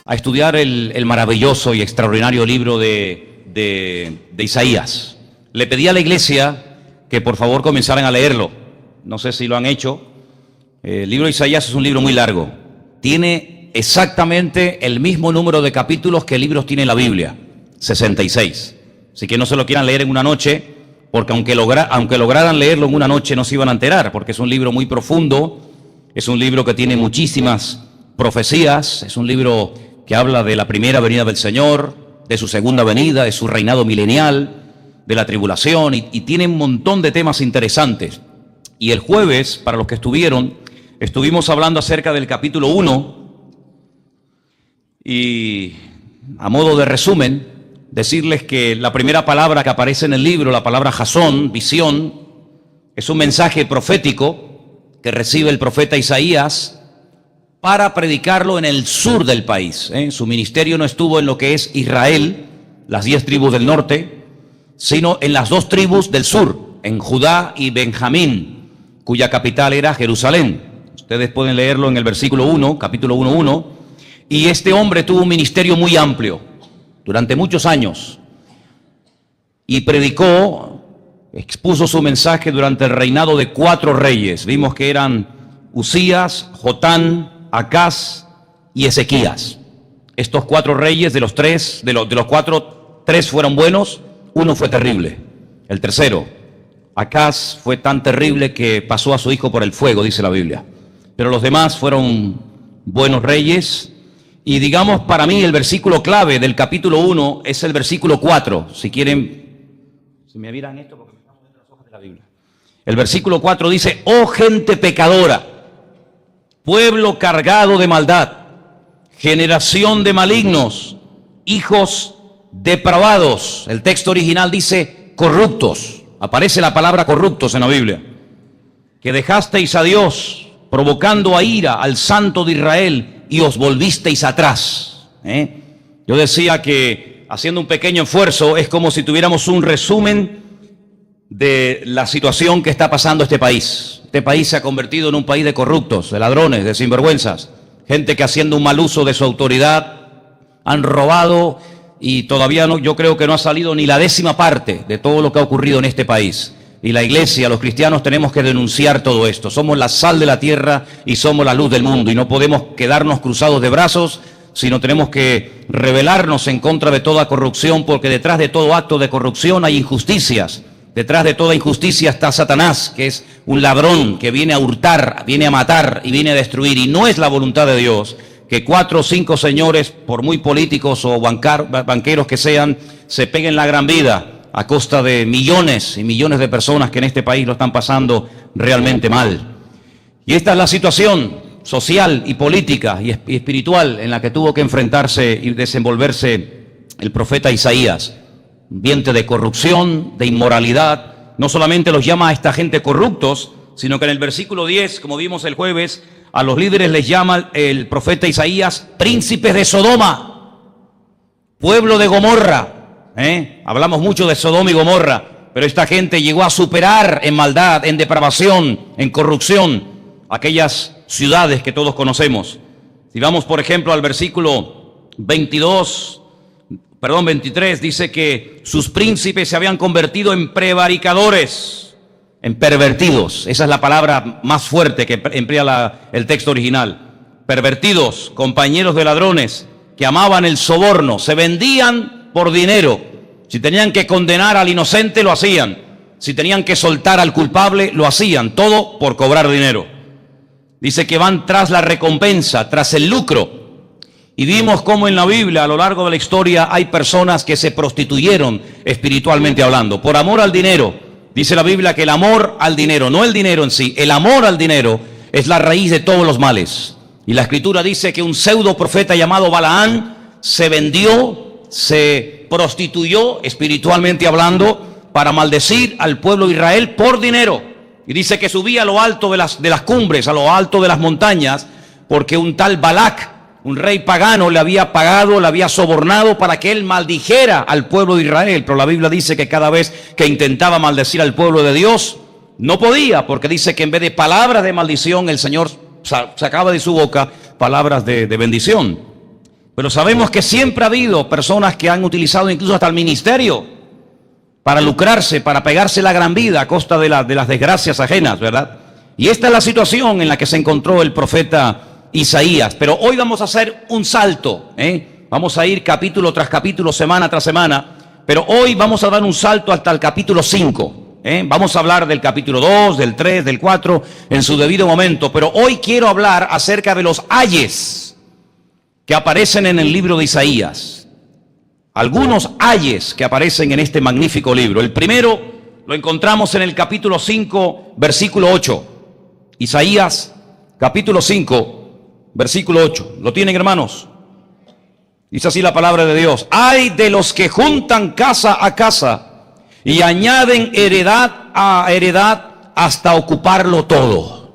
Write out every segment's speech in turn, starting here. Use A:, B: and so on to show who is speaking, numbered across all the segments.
A: a estudiar el maravilloso y extraordinario libro de Isaías. Le pedí a la iglesia que por favor comenzaran a leerlo. No sé si lo han hecho. El libro de Isaías es un libro muy largo. Tiene exactamente el mismo número de capítulos que libros tiene la Biblia, 66. Así que no se lo quieran leer en una noche, porque aunque lograran leerlo en una noche no se iban a enterar, porque es un libro muy profundo, es un libro que tiene muchísimas profecías, es un libro que habla de la primera venida del Señor, de su segunda venida, de su reinado milenial, de la tribulación, y tiene un montón de temas interesantes. Y el jueves, para los que estuvimos hablando acerca del capítulo 1, y a modo de resumen, decirles que la primera palabra que aparece en el libro, la palabra jasón, visión, es un mensaje profético que recibe el profeta Isaías para predicarlo en el sur del país. Su ministerio no estuvo en lo que es Israel, las 10 tribus del norte, sino en las 2 tribus del sur, en Judá y Benjamín, cuya capital era Jerusalén. Ustedes pueden leerlo en el versículo 1, capítulo 1:1. Y este hombre tuvo un ministerio muy amplio durante muchos años y predicó, expuso su mensaje durante el reinado de 4 reyes. Vimos que eran Usías, Jotán, Acaz y Ezequías. Estos 4 reyes, de los 4, 3 fueron buenos, 1 fue terrible. El tercero, Acaz, fue tan terrible que pasó a su hijo por el fuego, dice la Biblia. Pero los demás fueron buenos reyes. Y digamos, para mí el versículo clave del capítulo 1 es el versículo 4. Si quieren, si me miran esto, porque me estamos viendo las hojas de la Biblia. El versículo 4 dice: oh gente pecadora, pueblo cargado de maldad, generación de malignos, hijos depravados. El texto original dice corruptos. Aparece la palabra corruptos en la Biblia. Que dejasteis a Dios, provocando a ira al Santo de Israel, y os volvisteis atrás. Yo decía que, haciendo un pequeño esfuerzo, es como si tuviéramos un resumen de la situación que está pasando este país. Este país se ha convertido en un país de corruptos, de ladrones, de sinvergüenzas, gente que, haciendo un mal uso de su autoridad, han robado, y todavía no, yo creo que no ha salido ni la 10ª parte de todo lo que ha ocurrido en este país. Y la iglesia, los cristianos, tenemos que denunciar todo esto. Somos la sal de la tierra y somos la luz del mundo, y no podemos quedarnos cruzados de brazos, sino tenemos que rebelarnos en contra de toda corrupción, porque detrás de todo acto de corrupción hay injusticias. Detrás de toda injusticia está Satanás, que es un ladrón que viene a hurtar, viene a matar y viene a destruir. Y no es la voluntad de Dios que 4 o 5 señores, por muy políticos o banqueros que sean, se peguen la gran vida a costa de millones y millones de personas que en este país lo están pasando realmente mal. Y esta es la situación social y política y espiritual en la que tuvo que enfrentarse y desenvolverse el profeta Isaías. Un ambiente de corrupción, de inmoralidad. No solamente los llama a esta gente corruptos, sino que en el versículo 10, como vimos el jueves, a los líderes les llama el profeta Isaías príncipes de Sodoma, pueblo de Gomorra. Hablamos mucho de Sodoma y Gomorra, pero esta gente llegó a superar en maldad, en depravación, en corrupción, aquellas ciudades que todos conocemos. Si vamos, por ejemplo, al versículo 23, dice que sus príncipes se habían convertido en prevaricadores, en pervertidos. Esa es la palabra más fuerte que emplea el texto original. Pervertidos, compañeros de ladrones, que amaban el soborno, se vendían por dinero. Si tenían que condenar al inocente, lo hacían. Si tenían que soltar al culpable, lo hacían. Todo por cobrar dinero. Dice que van tras la recompensa, tras el lucro. Y vimos cómo en la Biblia, a lo largo de la historia, hay personas que se prostituyeron espiritualmente hablando, por amor al dinero. Dice la Biblia que el amor al dinero, no el dinero en sí, el amor al dinero es la raíz de todos los males. Y la Escritura dice que un pseudo profeta llamado Balaán se vendió, se prostituyó espiritualmente hablando para maldecir al pueblo de Israel por dinero. Y dice que subía a lo alto de las cumbres, a lo alto de las montañas, porque un tal Balac, un rey pagano, le había pagado, le había sobornado para que él maldijera al pueblo de Israel. Pero la Biblia dice que cada vez que intentaba maldecir al pueblo de Dios, no podía, porque dice que en vez de palabras de maldición, el Señor sacaba de su boca palabras de bendición. Pero sabemos que siempre ha habido personas que han utilizado incluso hasta el ministerio para lucrarse, para pegarse la gran vida a costa de las desgracias ajenas, ¿verdad? Y esta es la situación en la que se encontró el profeta Isaías. Pero hoy vamos a hacer un salto, Vamos a ir capítulo tras capítulo, semana tras semana, pero hoy vamos a dar un salto hasta el capítulo 5. Vamos a hablar del capítulo 2, del 3, del 4 en su debido momento, pero hoy quiero hablar acerca de los ayes que aparecen en el libro de Isaías. Algunos ayes que aparecen en este magnífico libro. El primero lo encontramos en el capítulo 5, versículo 8. Isaías, capítulo 5, versículo 8. ¿Lo tienen, hermanos? Dice así la palabra de Dios: ay de los que juntan casa a casa y añaden heredad a heredad hasta ocuparlo todo.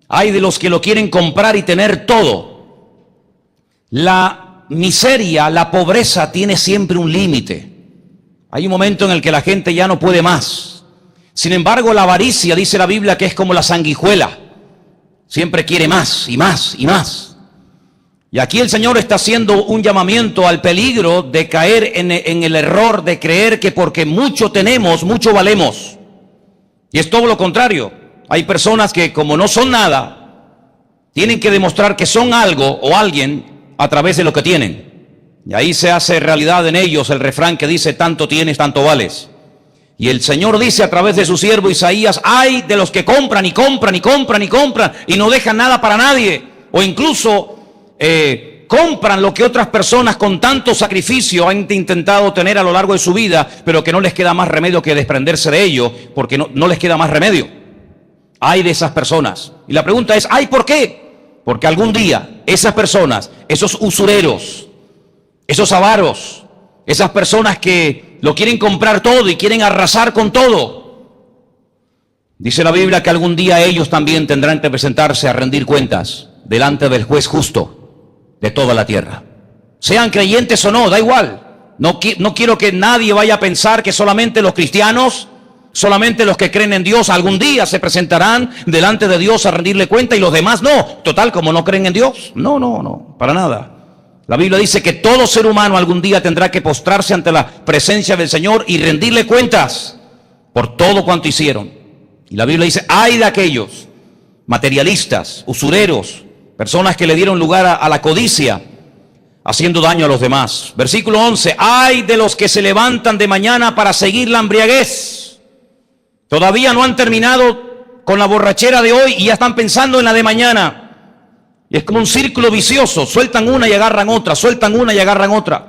A: Hay de los que lo quieren comprar y tener todo. La miseria, la pobreza tiene siempre un límite. Hay un momento en el que la gente ya no puede más. Sin embargo, la avaricia, dice la Biblia, que es como la sanguijuela. Siempre quiere más y más y más. Y aquí el Señor está haciendo un llamamiento al peligro de caer en el error de creer que porque mucho tenemos, mucho valemos. Y es todo lo contrario. Hay personas que, como no son nada, tienen que demostrar que son algo o alguien a través de lo que tienen. Y ahí se hace realidad en ellos el refrán que dice: tanto tienes, tanto vales. Y el Señor dice a través de su siervo Isaías: ay de los que compran y compran y compran y compran y no dejan nada para nadie. O incluso compran lo que otras personas con tanto sacrificio han intentado tener a lo largo de su vida, pero que no les queda más remedio que desprenderse de ello, porque no les queda más remedio. Hay de esas personas. Y la pregunta es: ¿ay por qué? Porque algún día esas personas, esos usureros, esos avaros, esas personas que lo quieren comprar todo y quieren arrasar con todo, dice la Biblia que algún día ellos también tendrán que presentarse a rendir cuentas delante del juez justo de toda la tierra. Sean creyentes o no, da igual. No quiero que nadie vaya a pensar que solamente los cristianos, solamente los que creen en Dios algún día se presentarán delante de Dios a rendirle cuenta y los demás no. Total, como no creen en Dios. No, para nada. La Biblia dice que todo ser humano algún día tendrá que postrarse ante la presencia del Señor y rendirle cuentas por todo cuanto hicieron. Y la Biblia dice: ay de aquellos materialistas, usureros, personas que le dieron lugar a la codicia, haciendo daño a los demás. Versículo 11: ay de los que se levantan de mañana para seguir la embriaguez. Todavía no han terminado con la borrachera de hoy y ya están pensando en la de mañana. Y es como un círculo vicioso. Sueltan una y agarran otra, sueltan una y agarran otra.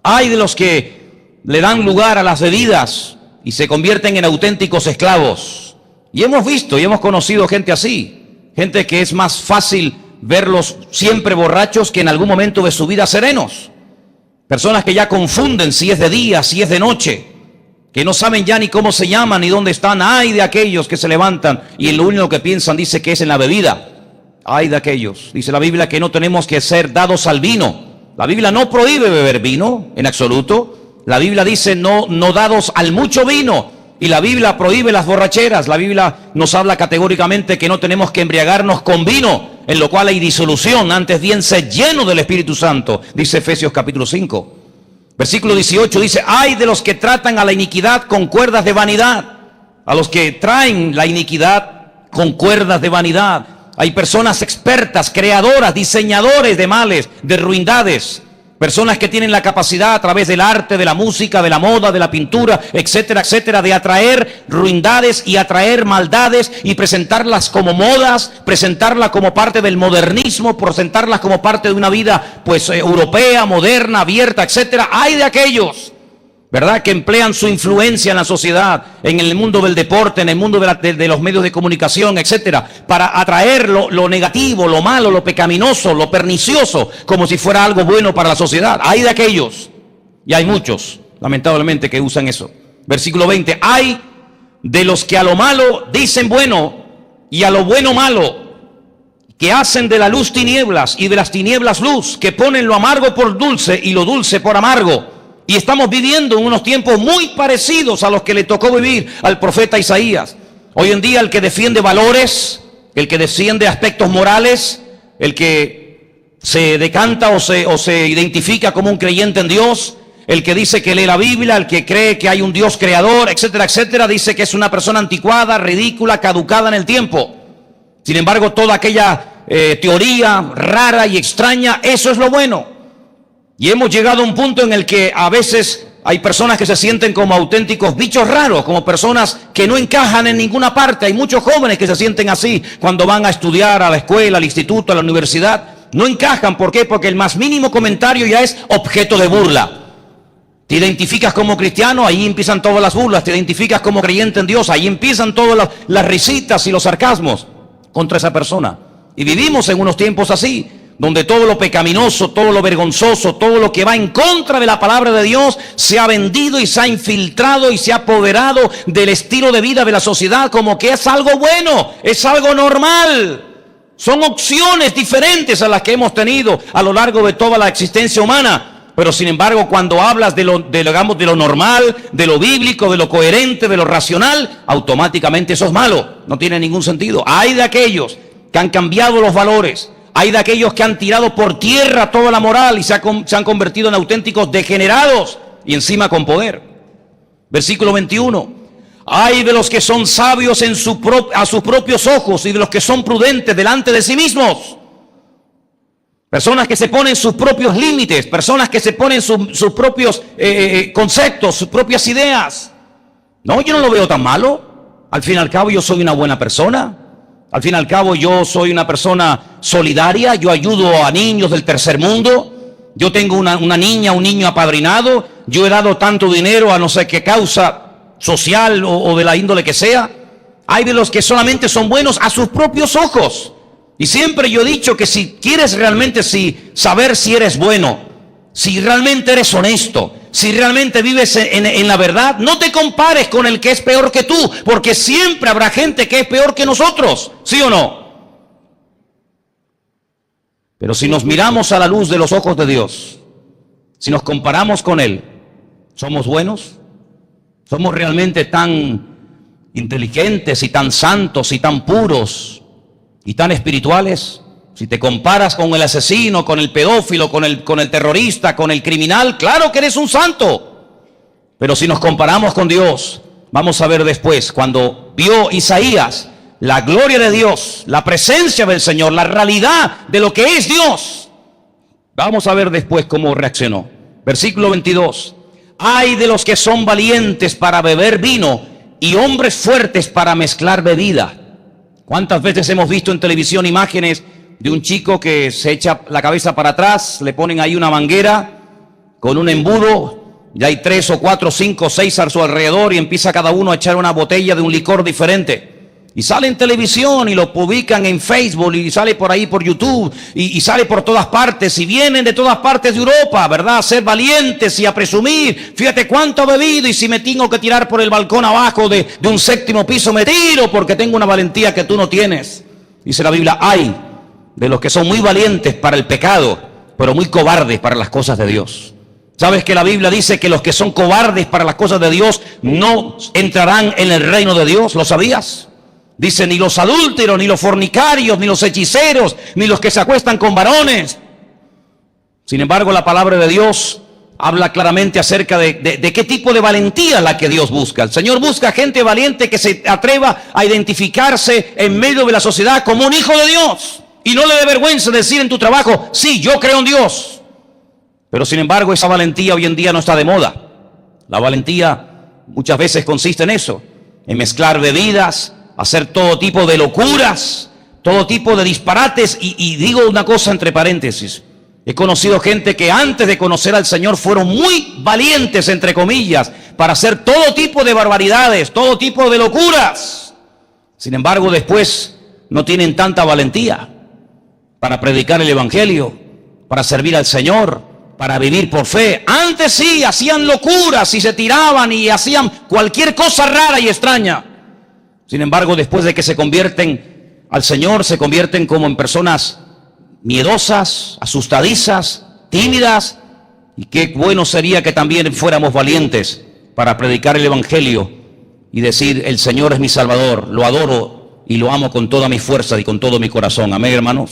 A: Ay de los que le dan lugar a las bebidas y se convierten en auténticos esclavos. Y hemos visto y hemos conocido gente así. Gente que es más fácil verlos siempre borrachos que en algún momento de su vida serenos. Personas que ya confunden si es de día, si es de noche, que no saben ya ni cómo se llaman ni dónde están. Ay de aquellos que se levantan y lo único que piensan, dice, que es en la bebida. Ay de aquellos. Dice la Biblia que no tenemos que ser dados al vino. La Biblia no prohíbe beber vino en absoluto. La Biblia dice no dados al mucho vino. Y la Biblia prohíbe las borracheras. La Biblia nos habla categóricamente que no tenemos que embriagarnos con vino, en lo cual hay disolución. Antes bien, ser lleno del Espíritu Santo, dice Efesios capítulo 5. Versículo 18 dice: ay de los que tratan a la iniquidad con cuerdas de vanidad. A los que traen la iniquidad con cuerdas de vanidad. Hay personas expertas, creadoras, diseñadores de males, de ruindades. Personas que tienen la capacidad a través del arte, de la música, de la moda, de la pintura, etcétera, etcétera, de atraer ruindades y atraer maldades y presentarlas como modas, presentarlas como parte del modernismo, presentarlas como parte de una vida europea, moderna, abierta, etcétera. Hay de aquellos, ¿verdad?, que emplean su influencia en la sociedad, en el mundo del deporte, en el mundo de los medios de comunicación, etcétera, para atraer lo negativo, lo malo, lo pecaminoso, lo pernicioso, como si fuera algo bueno para la sociedad. Hay de aquellos, y hay muchos, lamentablemente, que usan eso. Versículo 20: hay de los que a lo malo dicen bueno, y a lo bueno malo, que hacen de la luz tinieblas, y de las tinieblas luz, que ponen lo amargo por dulce, y lo dulce por amargo. Y estamos viviendo en unos tiempos muy parecidos a los que le tocó vivir al profeta Isaías. Hoy en día el que defiende valores, el que defiende aspectos morales, el que se decanta o se identifica como un creyente en Dios, el que dice que lee la Biblia, el que cree que hay un Dios creador, etcétera, etcétera, dice que es una persona anticuada, ridícula, caducada en el tiempo. Sin embargo, toda aquella teoría rara y extraña, eso es lo bueno. Y hemos llegado a un punto en el que a veces hay personas que se sienten como auténticos bichos raros, como personas que no encajan en ninguna parte. Hay muchos jóvenes que se sienten así cuando van a estudiar a la escuela, al instituto, a la universidad. No encajan, ¿por qué? Porque el más mínimo comentario ya es objeto de burla. Te identificas como cristiano, ahí empiezan todas las burlas. Te identificas como creyente en Dios, ahí empiezan todas las risitas y los sarcasmos contra esa persona. Y vivimos en unos tiempos así, donde todo lo pecaminoso, todo lo vergonzoso, todo lo que va en contra de la palabra de Dios se ha vendido y se ha infiltrado y se ha apoderado del estilo de vida de la sociedad, como que es algo bueno, es algo normal. Son opciones diferentes a las que hemos tenido a lo largo de toda la existencia humana. Pero sin embargo, cuando hablas de lo normal, de lo bíblico, de lo coherente, de lo racional, automáticamente eso es malo. No tiene ningún sentido. Hay de aquellos que han cambiado los valores. Hay de aquellos que han tirado por tierra toda la moral y se han convertido en auténticos degenerados y encima con poder. Versículo 21. Hay de los que son sabios a sus propios ojos y de los que son prudentes delante de sí mismos. Personas que se ponen sus propios límites, personas que se ponen sus propios conceptos, sus propias ideas. No, yo no lo veo tan malo. Al fin y al cabo yo soy una buena persona. Al fin y al cabo yo soy una persona solidaria. Yo ayudo a niños del tercer mundo. Yo tengo una niña, un niño apadrinado. Yo he dado tanto dinero a no sé qué causa social o de la índole que sea. Hay de los que solamente son buenos a sus propios ojos. Y siempre yo he dicho que si quieres realmente saber si eres bueno, si realmente eres honesto, si realmente vives en la verdad, no te compares con el que es peor que tú, porque siempre habrá gente que es peor que nosotros, ¿sí o no? Pero si nos miramos a la luz de los ojos de Dios, si nos comparamos con Él, ¿somos buenos? ¿Somos realmente tan inteligentes y tan santos y tan puros y tan espirituales? Si te comparas con el asesino, con el pedófilo, con el terrorista, con el criminal, claro que eres un santo. Pero si nos comparamos con Dios, vamos a ver después, cuando vio Isaías la gloria de Dios, la presencia del Señor, la realidad de lo que es Dios, vamos a ver después cómo reaccionó. Versículo 22. Hay de los que son valientes para beber vino y hombres fuertes para mezclar bebida. ¿Cuántas veces hemos visto en televisión imágenes de un chico que se echa la cabeza para atrás, le ponen ahí una manguera con un embudo, ya hay 3 o 4 o 5 o 6 a su alrededor y empieza cada uno a echar una botella de un licor diferente? Y sale en televisión y lo publican en Facebook y sale por ahí por YouTube y sale por todas partes y vienen de todas partes de Europa, ¿verdad? A ser valientes y a presumir. Fíjate cuánto he bebido y si me tengo que tirar por el balcón abajo de un 7º piso me tiro porque tengo una valentía que tú no tienes. Dice la Biblia, hay de los que son muy valientes para el pecado, pero muy cobardes para las cosas de Dios. ¿Sabes que la Biblia dice que los que son cobardes para las cosas de Dios no entrarán en el reino de Dios? ¿Lo sabías? Dice, ni los adúlteros, ni los fornicarios, ni los hechiceros, ni los que se acuestan con varones. Sin embargo, la palabra de Dios habla claramente acerca de qué tipo de valentía es la que Dios busca. El Señor busca gente valiente que se atreva a identificarse en medio de la sociedad como un hijo de Dios. Y no le dé vergüenza decir en tu trabajo, sí, yo creo en Dios. Pero sin embargo, esa valentía hoy en día no está de moda. La valentía muchas veces consiste en eso, en mezclar bebidas, hacer todo tipo de locuras, todo tipo de disparates. Y digo una cosa entre paréntesis. He conocido gente que antes de conocer al Señor fueron muy valientes, entre comillas, para hacer todo tipo de barbaridades, todo tipo de locuras. Sin embargo, después no tienen tanta valentía para predicar el Evangelio, para servir al Señor, para vivir por fe. Antes sí, hacían locuras y se tiraban y hacían cualquier cosa rara y extraña. Sin embargo, después de que se convierten al Señor, se convierten como en personas miedosas, asustadizas, tímidas. Y qué bueno sería que también fuéramos valientes para predicar el Evangelio y decir, el Señor es mi Salvador, lo adoro y lo amo con toda mi fuerza y con todo mi corazón. Amén, hermanos.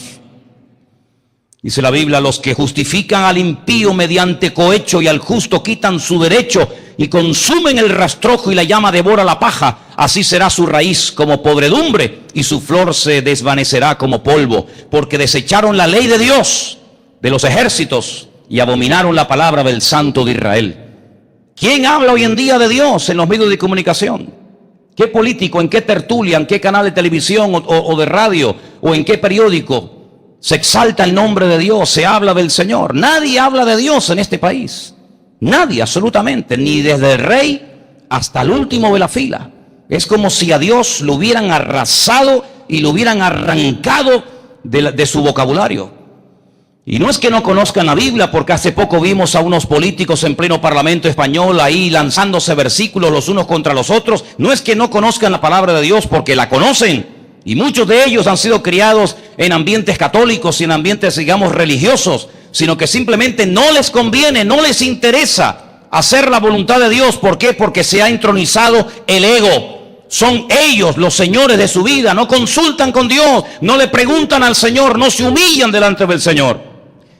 A: Dice la Biblia: los que justifican al impío mediante cohecho y al justo quitan su derecho y consumen el rastrojo y la llama devora la paja. Así será su raíz como podredumbre y su flor se desvanecerá como polvo, porque desecharon la ley de Dios, de los ejércitos, y abominaron la palabra del Santo de Israel. ¿Quién habla hoy en día de Dios en los medios de comunicación? ¿Qué político, en qué tertulia, en qué canal de televisión o de radio o en qué periódico se exalta el nombre de Dios, se habla del Señor? Nadie habla de Dios en este país. Nadie, absolutamente. Ni desde el rey hasta el último de la fila. Es como si a Dios lo hubieran arrasado y lo hubieran arrancado de su vocabulario. Y no es que no conozcan la Biblia, porque hace poco vimos a unos políticos en pleno Parlamento español ahí lanzándose versículos los unos contra los otros. No es que no conozcan la palabra de Dios, porque la conocen. Y muchos de ellos han sido criados en ambientes católicos y en ambientes, digamos, religiosos, sino que simplemente no les conviene, no les interesa hacer la voluntad de Dios. ¿Por qué? Porque se ha entronizado el ego. Son ellos los señores de su vida, no consultan con Dios, no le preguntan al Señor, no se humillan delante del Señor.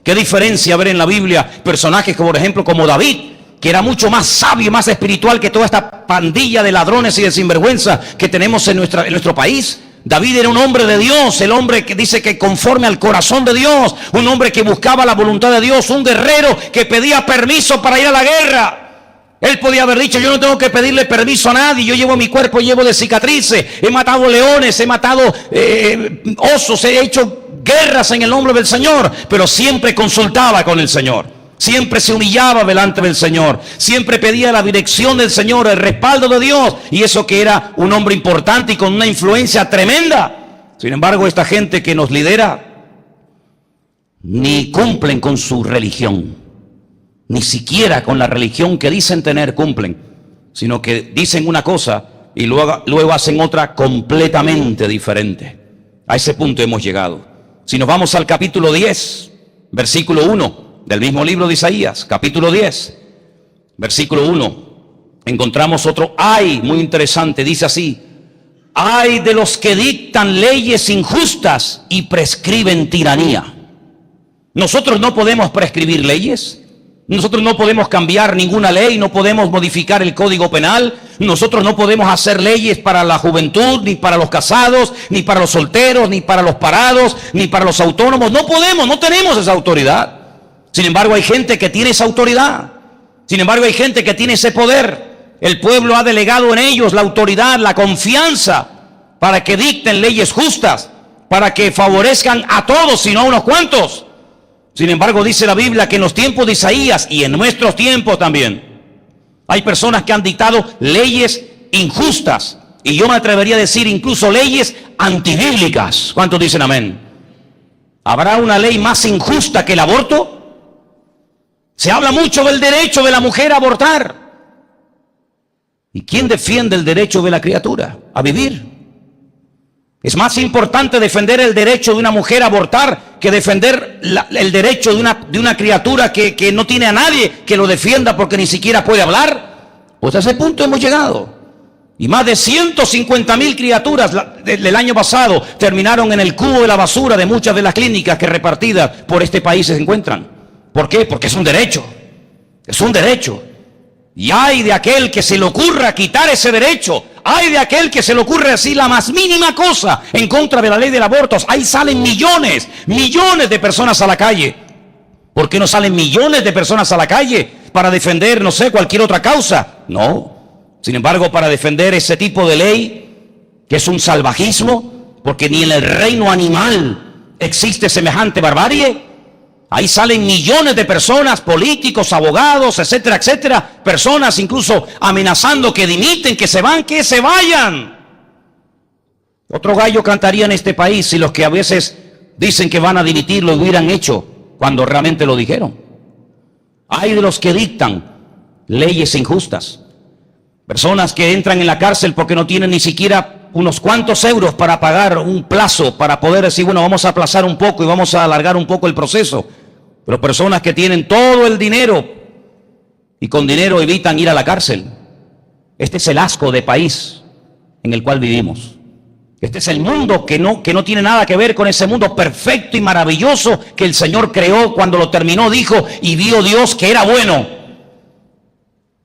A: ¿Qué diferencia ver en la Biblia personajes, por ejemplo, como David, que era mucho más sabio y más espiritual que toda esta pandilla de ladrones y de sinvergüenza que tenemos en nuestro país? David era un hombre de Dios, el hombre que dice que conforme al corazón de Dios, un hombre que buscaba la voluntad de Dios, un guerrero que pedía permiso para ir a la guerra. Él podía haber dicho: yo no tengo que pedirle permiso a nadie, yo llevo mi cuerpo llevo de cicatrices, he matado leones, he matado osos, he hecho guerras en el nombre del Señor, pero siempre consultaba con el Señor, siempre se humillaba delante del Señor, siempre pedía la dirección del Señor, el respaldo de Dios, y eso que era un hombre importante y con una influencia tremenda. Sin embargo, esta gente que nos lidera ni cumplen con su religión, ni siquiera con la religión que dicen tener cumplen, sino que dicen una cosa y luego hacen otra completamente diferente. A ese punto hemos llegado. Si nos vamos al capítulo 10, versículo 1 del mismo libro de Isaías, capítulo 10, versículo 1, encontramos otro ay muy interesante. Dice así: ay de los que dictan leyes injustas y prescriben tiranía. Nosotros no podemos prescribir leyes. Nosotros no podemos cambiar ninguna ley, no podemos modificar el Código Penal, nosotros no podemos hacer leyes para la juventud, ni para los casados, ni para los solteros, ni para los parados, ni para los autónomos. No podemos, no tenemos esa autoridad. Sin embargo, hay gente que tiene esa autoridad. Sin embargo, hay gente que tiene ese poder. El pueblo ha delegado en ellos la autoridad, la confianza, para que dicten leyes justas, para que favorezcan a todos y no a unos cuantos. Sin embargo, dice la Biblia que en los tiempos de Isaías y en nuestros tiempos también hay personas que han dictado leyes injustas, y yo me atrevería a decir incluso leyes antibíblicas. ¿Cuántos dicen amén? ¿Habrá una ley más injusta que el aborto? Se habla mucho del derecho de la mujer a abortar. ¿Y quién defiende el derecho de la criatura a vivir? Es más importante defender el derecho de una mujer a abortar que defender el derecho de una criatura que no tiene a nadie que lo defienda porque ni siquiera puede hablar. Pues a ese punto hemos llegado. Y más de 150.000 criaturas del año pasado terminaron en el cubo de la basura de muchas de las clínicas que repartidas por este país se encuentran. ¿Por qué? Porque es un derecho. Es un derecho. Y hay de aquel que se le ocurra quitar ese derecho. Hay de aquel que se le ocurre decir la más mínima cosa en contra de la ley del aborto. Ahí salen millones de personas a la calle. ¿Por qué no salen millones de personas a la calle para defender, no sé, cualquier otra causa? No. Sin embargo, para defender ese tipo de ley, que es un salvajismo, porque ni en el reino animal existe semejante barbarie, ahí salen millones de personas, políticos, abogados, etcétera, etcétera, personas incluso amenazando que dimiten, que se van, que se vayan. Otro gallo cantaría en este país si los que a veces dicen que van a dimitir lo hubieran hecho cuando realmente lo dijeron. Hay de los que dictan leyes injustas, personas que entran en la cárcel porque no tienen ni siquiera unos cuantos euros para pagar un plazo, para poder decir, bueno, vamos a aplazar un poco y vamos a alargar un poco el proceso. Pero personas que tienen todo el dinero y con dinero evitan ir a la cárcel. Este es el asco de país en el cual vivimos. Este es el mundo que no tiene nada que ver con ese mundo perfecto y maravilloso que el Señor creó. Cuando lo terminó dijo, y vio Dios que era bueno.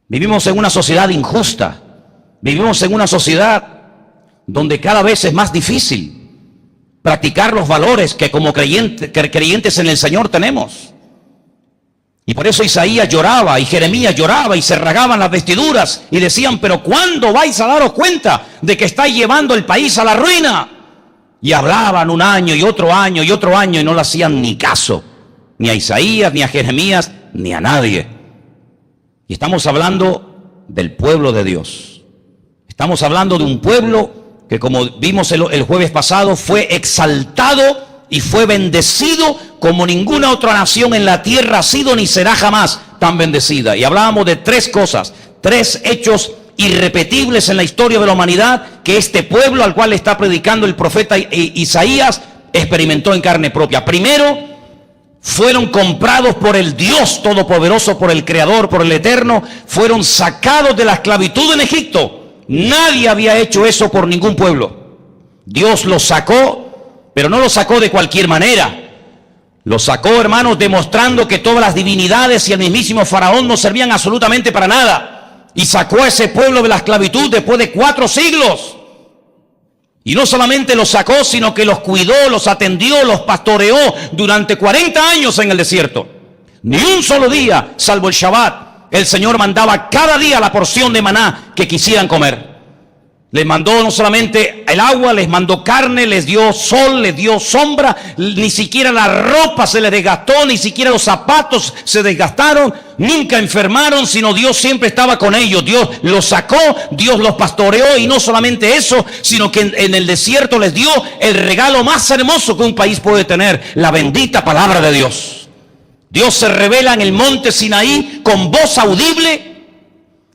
A: Vivimos en una sociedad injusta. Vivimos en una sociedad donde cada vez es más difícil practicar los valores que como creyentes en el Señor tenemos. Y por eso Isaías lloraba y Jeremías lloraba y se rasgaban las vestiduras y decían, pero ¿cuándo vais a daros cuenta de que estáis llevando el país a la ruina? Y hablaban un año y otro año y otro año y no le hacían ni caso, ni a Isaías, ni a Jeremías, ni a nadie. Y estamos hablando del pueblo de Dios. Estamos hablando de un pueblo que, como vimos el jueves pasado, fue exaltado y fue bendecido como ninguna otra nación en la tierra ha sido ni será jamás tan bendecida. Y hablábamos de tres cosas, tres hechos irrepetibles en la historia de la humanidad que este pueblo al cual le está predicando el profeta Isaías experimentó en carne propia. Primero, fueron comprados por el Dios Todopoderoso, por el Creador, por el Eterno. Fueron sacados de la esclavitud en Egipto. Nadie había hecho eso por ningún pueblo. Dios los sacó, pero no lo sacó de cualquier manera. Lo sacó, hermanos, demostrando que todas las divinidades y el mismísimo faraón no servían absolutamente para nada. Y sacó a ese pueblo de la esclavitud después de 4 siglos. Y no solamente los sacó, sino que los cuidó, los atendió, los pastoreó durante 40 años en el desierto. Ni un solo día, salvo el Shabbat, el Señor mandaba cada día la porción de maná que quisieran comer. Les mandó no solamente el agua, les mandó carne, les dio sol, les dio sombra. Ni siquiera la ropa se les desgastó, ni siquiera los zapatos se desgastaron. Nunca enfermaron, sino Dios siempre estaba con ellos. Dios los sacó, Dios los pastoreó, y no solamente eso, sino que en el desierto les dio el regalo más hermoso que un país puede tener, la bendita palabra de Dios. Dios se revela en el monte Sinaí con voz audible.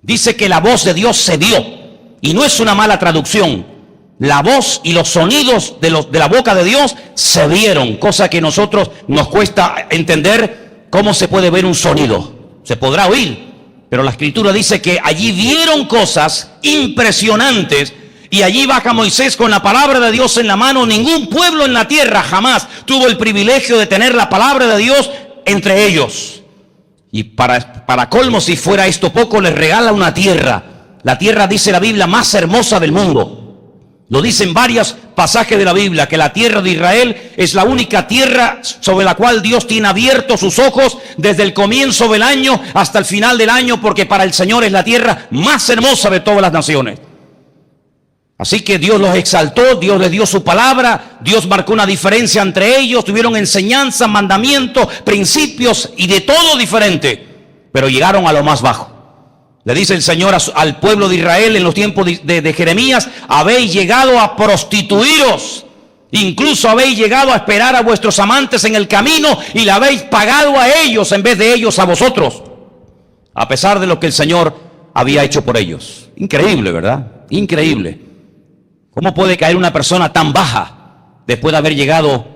A: Dice que la voz de Dios se dio. Y no es una mala traducción. La voz y los sonidos de la boca de Dios se vieron, cosa que a nosotros nos cuesta entender. ¿Cómo se puede ver un sonido? Se podrá oír, pero la Escritura dice que allí vieron cosas impresionantes. Y allí baja Moisés con la palabra de Dios en la mano. Ningún pueblo en la tierra jamás tuvo el privilegio de tener la palabra de Dios entre ellos. Y para colmo, si fuera esto poco, les regala una tierra. La tierra, dice la Biblia, más hermosa del mundo. Lo dicen varios pasajes de la Biblia, que la tierra de Israel es la única tierra sobre la cual Dios tiene abiertos sus ojos desde el comienzo del año hasta el final del año, porque para el Señor es la tierra más hermosa de todas las naciones. Así que Dios los exaltó, Dios les dio su palabra, Dios marcó una diferencia entre ellos, tuvieron enseñanza, mandamientos, principios y de todo diferente, pero llegaron a lo más bajo. Le dice el Señor al pueblo de Israel en los tiempos de Jeremías: habéis llegado a prostituiros, incluso habéis llegado a esperar a vuestros amantes en el camino y le habéis pagado a ellos en vez de ellos a vosotros, a pesar de lo que el Señor había hecho por ellos. Increíble, ¿verdad? Increíble. ¿Cómo puede caer una persona tan baja después de haber llegado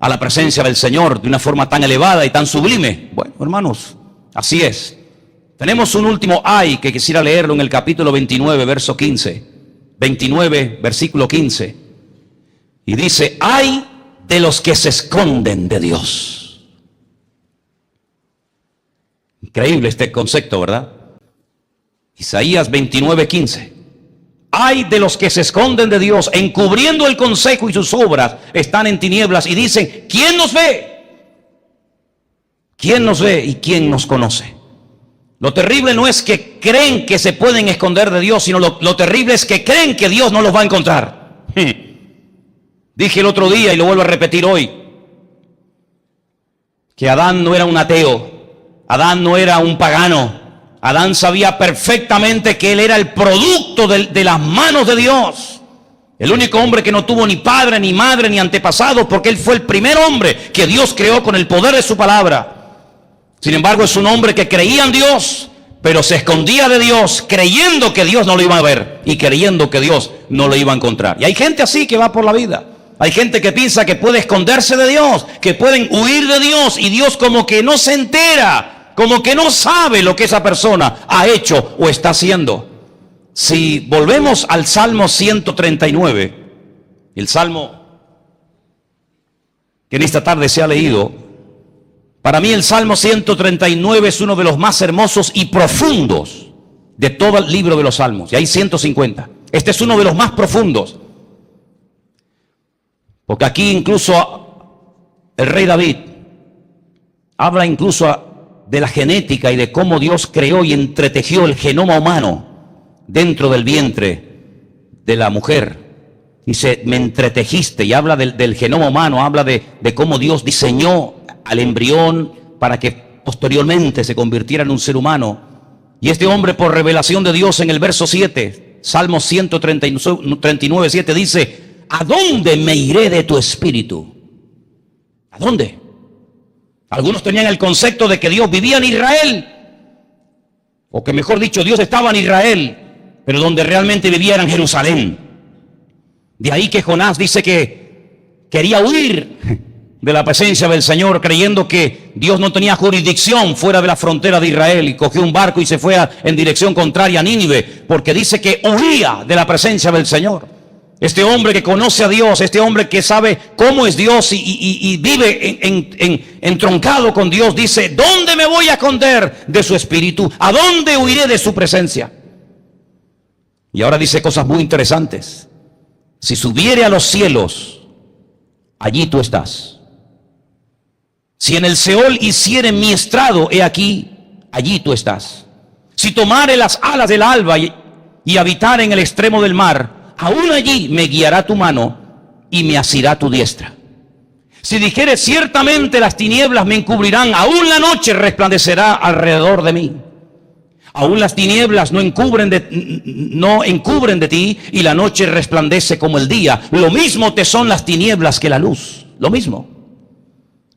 A: a la presencia del Señor de una forma tan elevada y tan sublime? Bueno, hermanos, así es. Tenemos un último ay que quisiera leerlo en el capítulo 29, verso 15. 29, versículo 15. Y dice: ay de los que se esconden de Dios. Increíble este concepto, ¿verdad? Isaías 29, 15. Ay de los que se esconden de Dios, encubriendo el consejo, y sus obras están en tinieblas. Y dicen: ¿quién nos ve? ¿Quién nos ve y quién nos conoce? Lo terrible no es que creen que se pueden esconder de Dios, sino lo terrible es que creen que Dios no los va a encontrar. Dije el otro día y lo vuelvo a repetir hoy, que Adán no era un ateo, Adán no era un pagano. Adán sabía perfectamente que él era el producto de las manos de Dios. El único hombre que no tuvo ni padre, ni madre, ni antepasado, porque él fue el primer hombre que Dios creó con el poder de su palabra. Sin embargo, es un hombre que creía en Dios, pero se escondía de Dios, creyendo que Dios no lo iba a ver y creyendo que Dios no lo iba a encontrar. Y hay gente así que va por la vida. Hay gente que piensa que puede esconderse de Dios, que pueden huir de Dios, y Dios como que no se entera, como que no sabe lo que esa persona ha hecho o está haciendo. Si volvemos al Salmo 139, El salmo que en esta tarde se ha leído, para mí el Salmo 139 es uno de los más hermosos y profundos de todo el libro de los Salmos. Y hay 150. Este es uno de los más profundos. Porque aquí incluso el rey David habla incluso de la genética y de cómo Dios creó y entretejió el genoma humano dentro del vientre de la mujer. Dice, me entretejiste, y habla del genoma humano, habla de cómo Dios diseñó al embrión para que posteriormente se convirtiera en un ser humano. Y este hombre, por revelación de Dios, en el verso 7, Salmo 139, 7, dice, ¿a dónde me iré de tu espíritu? ¿A dónde? Algunos tenían el concepto de que Dios vivía en Israel, o que mejor dicho, Dios estaba en Israel, pero donde realmente vivía era en Jerusalén. De ahí que Jonás dice que quería huir de la presencia del Señor, creyendo que Dios no tenía jurisdicción fuera de la frontera de Israel, y cogió un barco y se fue en dirección contraria a Nínive, porque dice que huía de la presencia del Señor. Este hombre que conoce a Dios, este hombre que sabe cómo es Dios y vive entroncado con Dios, dice, ¿dónde me voy a esconder de su espíritu? ¿A dónde huiré de su presencia? Y ahora dice cosas muy interesantes. Si subiere a los cielos, allí tú estás. Si en el Seol hiciere mi estrado, he aquí, allí tú estás. Si tomare las alas del alba y habitar en el extremo del mar, aún allí me guiará tu mano y me asirá tu diestra. Si dijere, ciertamente las tinieblas me encubrirán, aún la noche resplandecerá alrededor de mí. Aún las tinieblas no encubren de ti, y la noche resplandece como el día. Lo mismo te son las tinieblas que la luz. Lo mismo.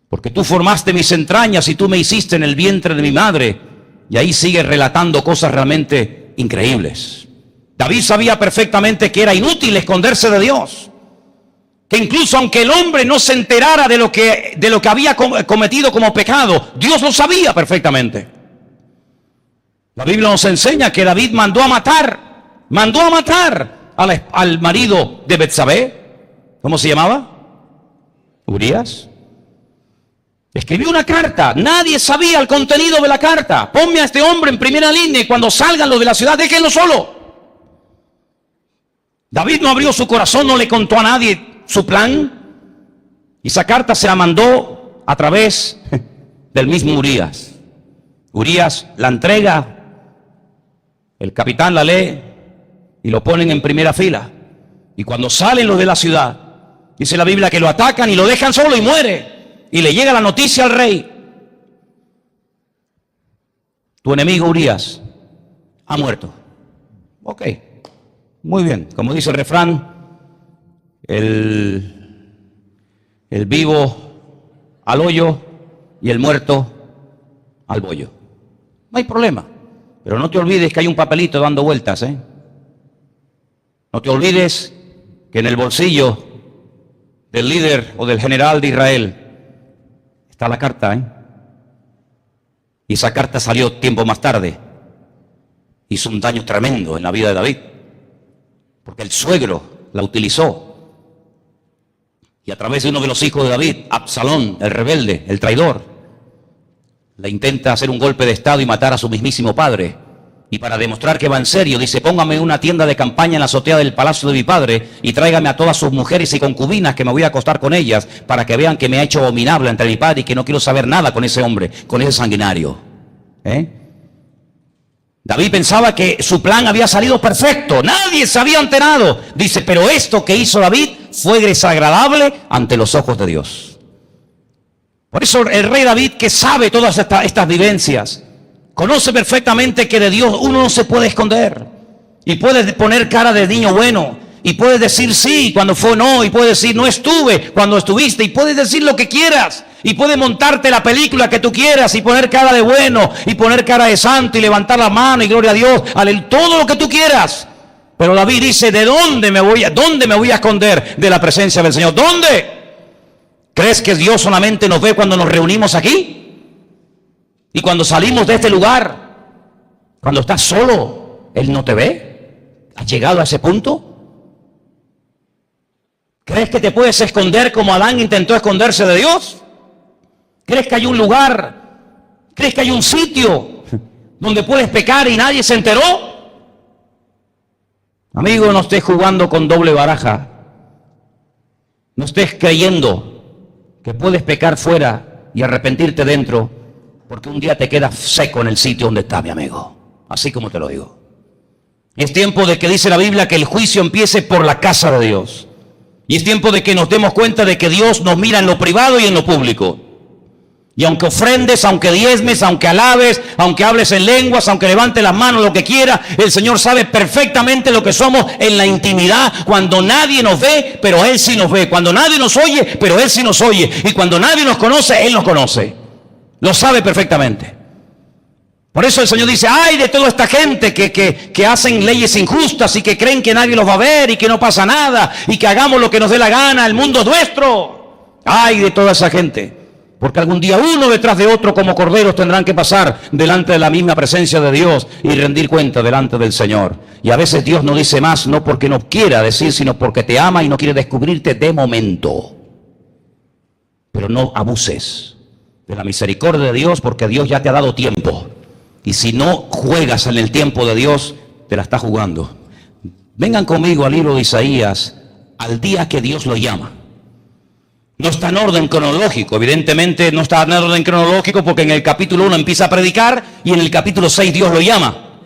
A: Porque tú formaste mis entrañas y tú me hiciste en el vientre de mi madre. Y ahí sigue relatando cosas realmente increíbles. David sabía perfectamente que era inútil esconderse de Dios. Que incluso aunque el hombre no se enterara de lo que había cometido como pecado, Dios lo sabía perfectamente. La Biblia nos enseña que David mandó a matar al marido de Betsabé. ¿Cómo se llamaba? Urías. Escribió una carta. Nadie sabía el contenido de la carta. Ponme a este hombre en primera línea y cuando salgan los de la ciudad, déjenlo solo. David no abrió su corazón, no le contó a nadie su plan. Y esa carta se la mandó a través del mismo Urías. Urías la entrega. El capitán la lee y lo ponen en primera fila. Y cuando salen los de la ciudad, dice la Biblia que lo atacan y lo dejan solo y muere. Y le llega la noticia al rey. Tu enemigo Urías ha muerto. Ok, muy bien. Como dice el refrán, el vivo al hoyo y el muerto al bollo. No hay problema. Pero no te olvides que hay un papelito dando vueltas, ¿eh? No te olvides que en el bolsillo del líder o del general de Israel está la carta, ¿eh? Y esa carta salió tiempo más tarde. Hizo un daño tremendo en la vida de David. Porque el suegro la utilizó. Y a través de uno de los hijos de David, Absalón, el rebelde, el traidor, le intenta hacer un golpe de estado y matar a su mismísimo padre. Y para demostrar que va en serio, dice, póngame una tienda de campaña en la azotea del palacio de mi padre y tráigame a todas sus mujeres y concubinas que me voy a acostar con ellas para que vean que me ha hecho abominable entre mi padre y que no quiero saber nada con ese hombre, con ese sanguinario. David pensaba que su plan había salido perfecto, nadie se había enterado. Dice, pero esto que hizo David fue desagradable ante los ojos de Dios. Por eso el rey David, que sabe todas estas vivencias, conoce perfectamente que de Dios uno no se puede esconder. Y puede poner cara de niño bueno. Y puede decir sí cuando fue no. Y puede decir no estuve cuando estuviste. Y puedes decir lo que quieras. Y puede montarte la película que tú quieras. Y poner cara de bueno. Y poner cara de santo. Y levantar la mano. Y gloria a Dios. Todo lo que tú quieras. Pero David dice, ¿dónde me voy a esconder de la presencia del Señor? ¿Dónde? ¿Crees que Dios solamente nos ve cuando nos reunimos aquí? Y cuando salimos de este lugar, cuando estás solo, Él no te ve. ¿Has llegado a ese punto? ¿Crees que te puedes esconder como Adán intentó esconderse de Dios? ¿Crees que hay un lugar? ¿Crees que hay un sitio donde puedes pecar y nadie se enteró? Amigo, no estés jugando con doble baraja. No estés creyendo que puedes pecar fuera y arrepentirte dentro, porque un día te quedas seco en el sitio donde está, mi amigo. Así como te lo digo. Es tiempo de que dice la Biblia que el juicio empiece por la casa de Dios. Y es tiempo de que nos demos cuenta de que Dios nos mira en lo privado y en lo público. Y aunque ofrendes, aunque diezmes, aunque alabes, aunque hables en lenguas, aunque levantes las manos, lo que quiera, el Señor sabe perfectamente lo que somos en la intimidad, cuando nadie nos ve, pero Él sí nos ve, cuando nadie nos oye, pero Él sí nos oye, y cuando nadie nos conoce, Él nos conoce, lo sabe perfectamente. Por eso el Señor dice, ay de toda esta gente que hacen leyes injustas y que creen que nadie los va a ver y que no pasa nada y que hagamos lo que nos dé la gana, el mundo es nuestro. Ay de toda esa gente. Porque algún día uno detrás de otro como corderos tendrán que pasar delante de la misma presencia de Dios y rendir cuenta delante del Señor. Y a veces Dios no dice más, no porque no quiera decir, sino porque te ama y no quiere descubrirte de momento. Pero no abuses de la misericordia de Dios, porque Dios ya te ha dado tiempo. Y si no juegas en el tiempo de Dios, te la estás jugando. Vengan conmigo al libro de Isaías, al día que Dios lo llama. No está en orden cronológico, evidentemente no está en orden cronológico porque en el capítulo 1 empieza a predicar y en el capítulo 6 Dios lo llama.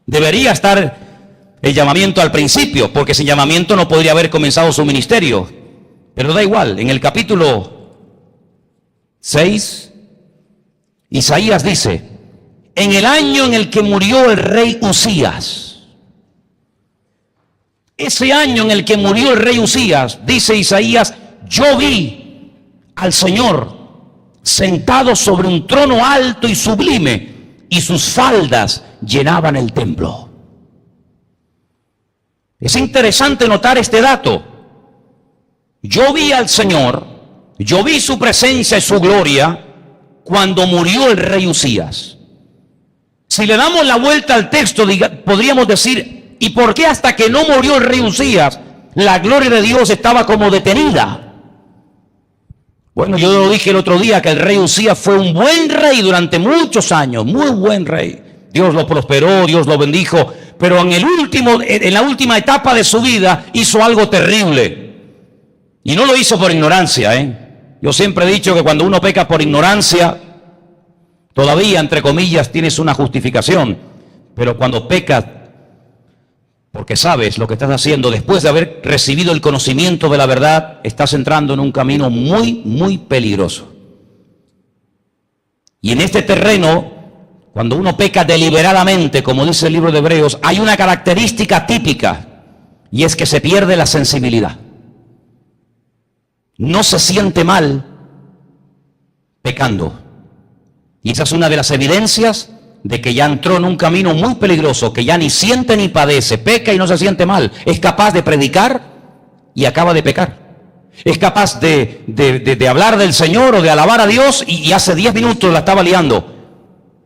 A: Debería estar el llamamiento al principio, porque sin llamamiento no podría haber comenzado su ministerio. Pero da igual, en el capítulo 6, Isaías dice, en el año en el que murió el rey Usías, ese año en el que murió el rey Usías, dice Isaías, yo vi al Señor sentado sobre un trono alto y sublime, y sus faldas llenaban el templo. Es interesante notar este dato. Yo vi al Señor, yo vi su presencia y su gloria cuando murió el rey Usías. Si le damos la vuelta al texto, podríamos decir, ¿y por qué hasta que no murió el rey Usías, la gloria de Dios estaba como detenida? Bueno, yo lo dije el otro día que el rey Usías fue un buen rey durante muchos años, muy buen rey. Dios lo prosperó, Dios lo bendijo, pero en la última etapa de su vida hizo algo terrible. Y no lo hizo por ignorancia, Yo siempre he dicho que cuando uno peca por ignorancia, todavía, entre comillas, tienes una justificación. Pero cuando pecas porque sabes lo que estás haciendo, después de haber recibido el conocimiento de la verdad, estás entrando en un camino muy, muy peligroso. Y en este terreno, cuando uno peca deliberadamente, como dice el libro de Hebreos, hay una característica típica, y es que se pierde la sensibilidad. No se siente mal pecando. Y esa es una de las evidencias de que ya entró en un camino muy peligroso, que ya ni siente ni padece, peca y no se siente mal. Es capaz de predicar y acaba de pecar. Es capaz de hablar del Señor o de alabar a Dios y hace 10 minutos la estaba liando.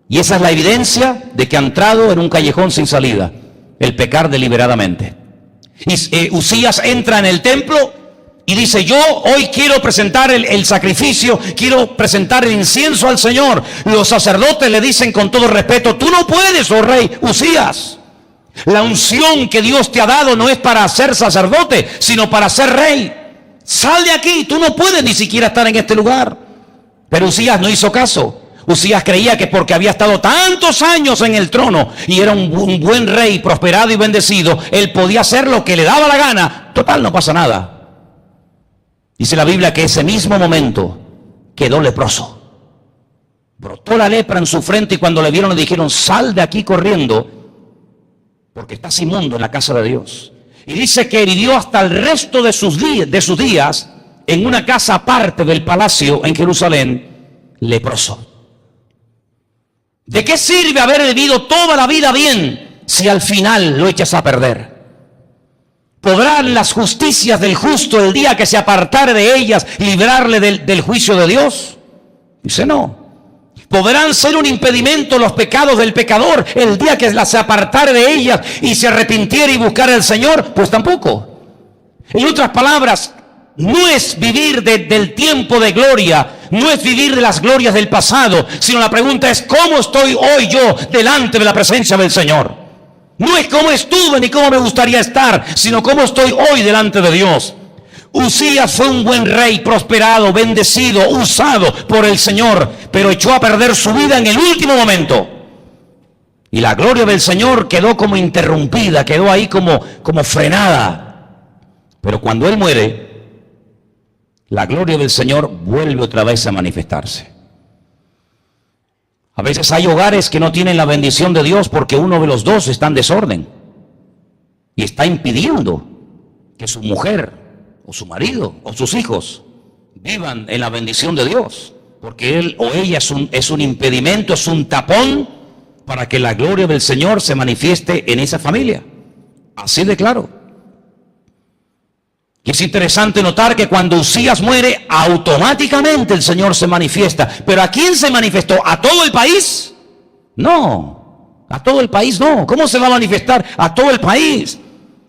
A: Y esa es la evidencia de que ha entrado en un callejón sin salida, el pecar deliberadamente. Y Usías entra en el templo y dice, yo hoy quiero presentar el sacrificio, quiero presentar el incienso al Señor. Los sacerdotes le dicen con todo respeto, tú no puedes, oh rey Usías. La unción que Dios te ha dado no es para ser sacerdote, sino para ser rey. Sal de aquí, tú no puedes ni siquiera estar en este lugar. Pero Usías no hizo caso. Usías creía que porque había estado tantos años en el trono y era un buen rey, prosperado y bendecido, él podía hacer lo que le daba la gana. Total, no pasa nada. Dice la Biblia que ese mismo momento quedó leproso. Brotó la lepra en su frente y cuando le vieron le dijeron, sal de aquí corriendo porque estás inmundo en la casa de Dios. Y dice que vivió hasta el resto de sus días en una casa aparte del palacio en Jerusalén, leproso. ¿De qué sirve haber vivido toda la vida bien si al final lo echas a perder? ¿Podrán las justicias del justo el día que se apartare de ellas librarle del juicio de Dios? Dice no. ¿Podrán ser un impedimento los pecados del pecador el día que se apartare de ellas y se arrepintiere y buscare al Señor? Pues tampoco. En otras palabras, no es vivir del tiempo de gloria, no es vivir de las glorias del pasado, sino la pregunta es: ¿cómo estoy hoy yo delante de la presencia del Señor? No es cómo estuve ni cómo me gustaría estar, sino cómo estoy hoy delante de Dios. Uzías fue un buen rey, prosperado, bendecido, usado por el Señor, pero echó a perder su vida en el último momento. Y la gloria del Señor quedó como interrumpida, quedó ahí como frenada. Pero cuando él muere, la gloria del Señor vuelve otra vez a manifestarse. A veces hay hogares que no tienen la bendición de Dios porque uno de los dos está en desorden y está impidiendo que su mujer o su marido o sus hijos vivan en la bendición de Dios, porque él o ella es un impedimento, es un tapón para que la gloria del Señor se manifieste en esa familia. Así de claro. Y es interesante notar que cuando Uzías muere, automáticamente el Señor se manifiesta. ¿Pero a quién se manifestó? ¿A todo el país? No, a todo el país no. ¿Cómo se va a manifestar a todo el país?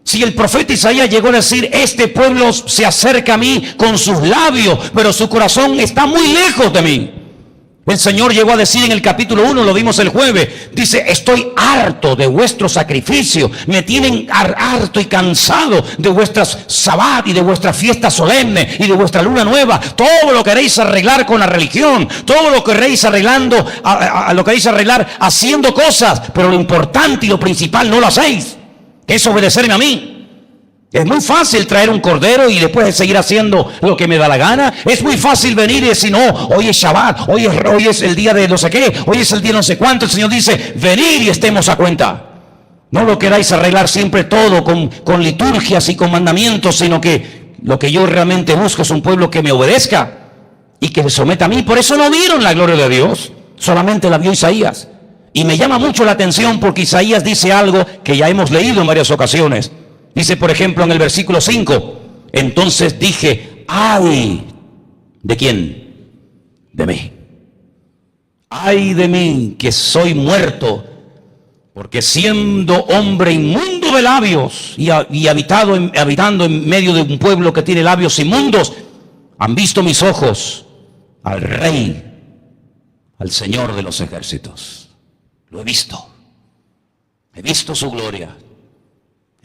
A: Si el profeta Isaías llegó a decir: este pueblo se acerca a mí con sus labios, pero su corazón está muy lejos de mí. El Señor llegó a decir en el capítulo 1, lo vimos el jueves, dice: estoy harto de vuestro sacrificio, me tienen harto y cansado de vuestras sabbat y de vuestras fiestas solemnes y de vuestra luna nueva. Todo lo queréis arreglar con la religión, todo lo queréis arreglando, lo queréis arreglar haciendo cosas, pero lo importante y lo principal no lo hacéis, que es obedecerme a mí. Es muy fácil traer un cordero y después seguir haciendo lo que me da la gana. Es muy fácil venir y decir: no, hoy es Shabbat, hoy es el día de no sé qué, hoy es el día no sé cuánto. El Señor dice: venid y estemos a cuenta. No lo queráis arreglar siempre todo con liturgias y con mandamientos, sino que lo que yo realmente busco es un pueblo que me obedezca y que se someta a mí. Por eso no vieron la gloria de Dios, solamente la vio Isaías. Y me llama mucho la atención porque Isaías dice algo que ya hemos leído en varias ocasiones. Dice, por ejemplo, en el versículo 5, entonces dije: ¡ay! ¿De quién? De mí. ¡Ay de mí, que soy muerto! Porque siendo hombre inmundo de labios y habitando en medio de un pueblo que tiene labios inmundos, han visto mis ojos al Rey, al Señor de los ejércitos. Lo he visto. He visto su gloria.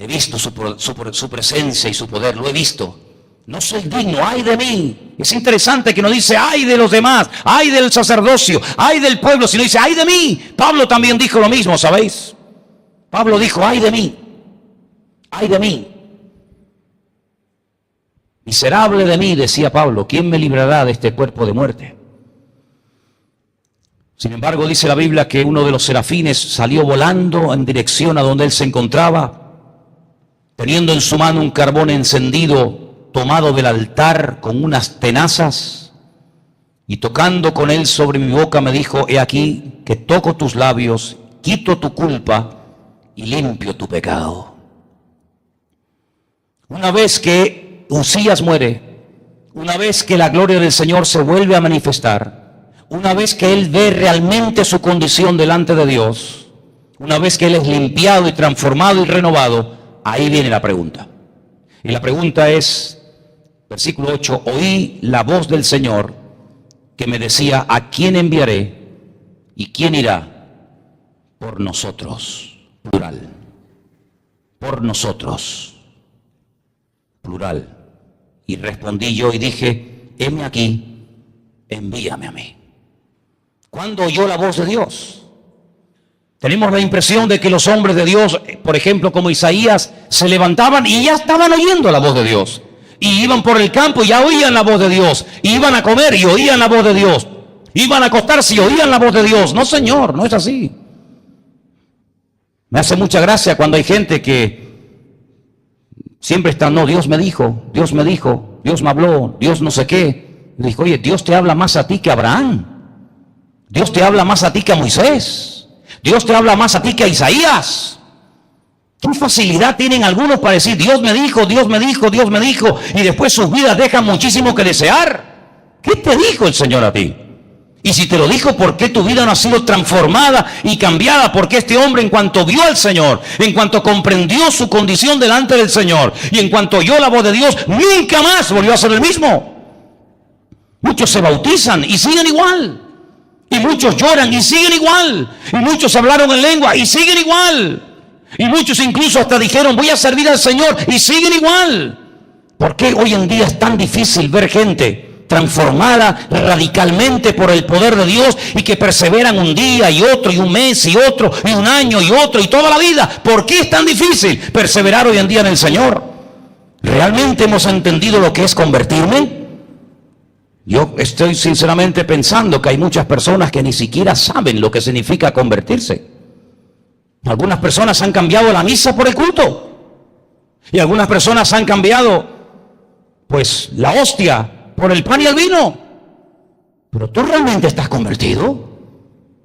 A: He visto su presencia y su poder, lo he visto. No soy digno, ay de mí. Es interesante que no dice ay de los demás, ay del sacerdocio, ay del pueblo, sino dice ay de mí. Pablo también dijo lo mismo, ¿sabéis? Pablo dijo: ay de mí, ay de mí. Miserable de mí, decía Pablo, ¿quién me librará de este cuerpo de muerte? Sin embargo, dice la Biblia que uno de los serafines salió volando en dirección a donde él se encontraba, teniendo en su mano un carbón encendido tomado del altar con unas tenazas, y tocando con él sobre mi boca me dijo: he aquí que toco tus labios, quito tu culpa y limpio tu pecado. Una vez que Uzías muere, una vez que la gloria del Señor se vuelve a manifestar, una vez que él ve realmente su condición delante de Dios, una vez que él es limpiado y transformado y renovado, ahí viene la pregunta. Y la pregunta es, versículo 8: oí la voz del Señor que me decía: ¿a quién enviaré? ¿Y quién irá por nosotros? Plural. Por nosotros. Plural. Y respondí yo y dije: heme aquí, envíame a mí. ¿Cuándo oyó la voz de Dios? Tenemos la impresión de que los hombres de Dios, por ejemplo, como Isaías, se levantaban y ya estaban oyendo la voz de Dios. Y iban por el campo y ya oían la voz de Dios. Y iban a comer y oían la voz de Dios. Iban a acostarse y oían la voz de Dios. No, Señor, no es así. Me hace mucha gracia cuando hay gente que siempre está: no, Dios me dijo, Dios me dijo, Dios me habló, Dios no sé qué. Y dijo: oye, Dios te habla más a ti que a Abraham. Dios te habla más a ti que a Moisés. Dios te habla más a ti que a Isaías. ¿Qué facilidad tienen algunos para decir: Dios me dijo, Dios me dijo, Dios me dijo, y después sus vidas dejan muchísimo que desear? ¿Qué te dijo el Señor a ti? Y si te lo dijo, ¿por qué tu vida no ha sido transformada y cambiada? Porque este hombre, en cuanto vio al Señor, en cuanto comprendió su condición delante del Señor, y en cuanto oyó la voz de Dios, nunca más volvió a ser el mismo. Muchos se bautizan y siguen igual. Y muchos lloran y siguen igual. Y muchos hablaron en lengua y siguen igual. Y muchos incluso hasta dijeron, voy a servir al Señor, y siguen igual. ¿Por qué hoy en día es tan difícil ver gente transformada radicalmente por el poder de Dios y que perseveran un día y otro y un mes y otro y un año y otro y toda la vida? ¿Por qué es tan difícil perseverar hoy en día en el Señor? ¿Realmente hemos entendido lo que es convertirme? Yo estoy sinceramente pensando que hay muchas personas que ni siquiera saben lo que significa convertirse. Algunas personas han cambiado la misa por el culto. Y algunas personas han cambiado, pues, la hostia por el pan y el vino. Pero ¿tú realmente estás convertido?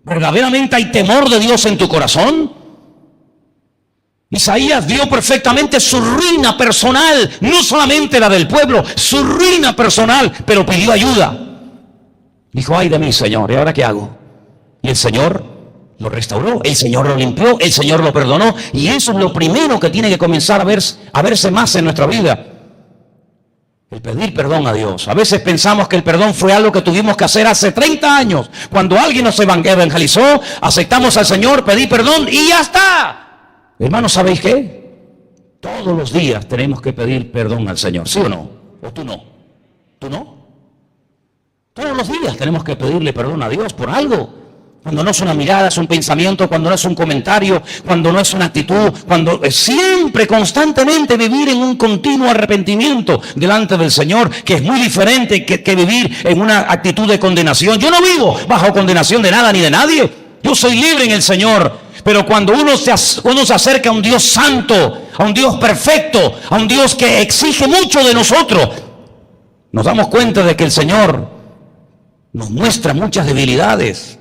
A: ¿Verdaderamente hay temor de Dios en tu corazón? Isaías vio perfectamente su ruina personal, no solamente la del pueblo, su ruina personal, pero pidió ayuda. Dijo, ay de mí, Señor, ¿y ahora qué hago? Y el Señor lo restauró, el Señor lo limpió, el Señor lo perdonó. Y eso es lo primero que tiene que comenzar a verse más en nuestra vida. El pedir perdón a Dios. A veces pensamos que el perdón fue algo que tuvimos que hacer hace 30 años. Cuando alguien nos evangelizó, aceptamos al Señor, pedí perdón y ya está. Hermanos, ¿sabéis qué? Todos los días tenemos que pedir perdón al Señor, ¿sí o no? ¿O tú no? ¿Tú no? Todos los días tenemos que pedirle perdón a Dios por algo. Cuando no es una mirada, es un pensamiento, cuando no es un comentario, cuando no es una actitud, cuando siempre, constantemente vivir en un continuo arrepentimiento delante del Señor, que es muy diferente que vivir en una actitud de condenación. Yo no vivo bajo condenación de nada ni de nadie. Yo soy libre en el Señor. Pero cuando uno se acerca a un Dios santo, a un Dios perfecto, a un Dios que exige mucho de nosotros, nos damos cuenta de que el Señor nos muestra muchas debilidades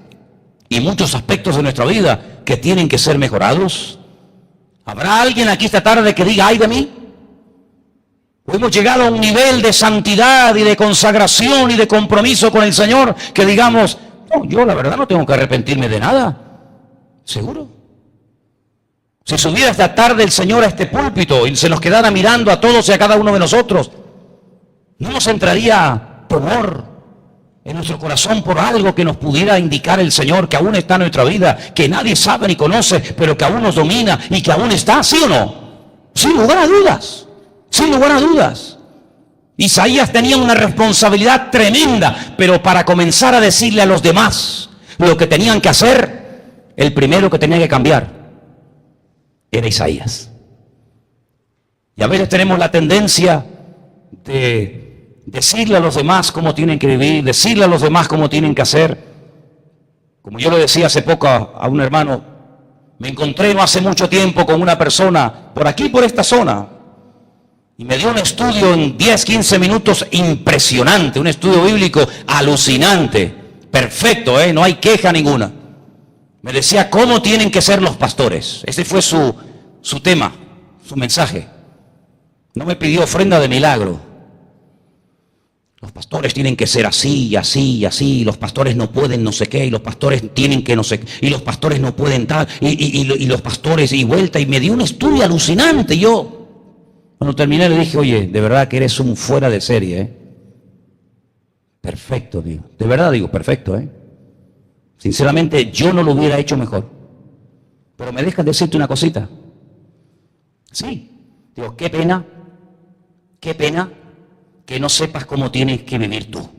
A: y muchos aspectos de nuestra vida que tienen que ser mejorados. ¿Habrá alguien aquí esta tarde que diga, ay de mí? ¿O hemos llegado a un nivel de santidad y de consagración y de compromiso con el Señor que digamos, no, yo la verdad no tengo que arrepentirme de nada? ¿Seguro? Si subiera esta tarde el Señor a este púlpito y se nos quedara mirando a todos y a cada uno de nosotros, ¿no nos entraría temor en nuestro corazón por algo que nos pudiera indicar el Señor que aún está en nuestra vida, que nadie sabe ni conoce, pero que aún nos domina y que aún está? ¿Sí o no? Sin lugar a dudas, sin lugar a dudas. Isaías tenía una responsabilidad tremenda, pero para comenzar a decirle a los demás lo que tenían que hacer, el primero que tenía que cambiar era Isaías. Y a veces tenemos la tendencia de decirle a los demás cómo tienen que vivir, decirle a los demás cómo tienen que hacer. Como yo le decía hace poco a un hermano, me encontré no hace mucho tiempo con una persona por aquí, por esta zona, y me dio un estudio en 10, 15 minutos impresionante, un estudio bíblico alucinante, perfecto, no hay queja ninguna. Me decía cómo tienen que ser los pastores. Ese fue su tema, su mensaje. No me pidió ofrenda de milagro. Los pastores tienen que ser así y así y así. Y los pastores no pueden no sé qué. Y los pastores tienen que no sé qué. Y los pastores no pueden tal. Y los pastores y vuelta. Y me dio un estudio alucinante. Yo, cuando terminé, le dije, oye, de verdad que eres un fuera de serie, Perfecto, digo. De verdad digo, perfecto, Sinceramente, yo no lo hubiera hecho mejor. Pero me dejas decirte una cosita. Sí. Digo, qué pena que no sepas cómo tienes que vivir tú.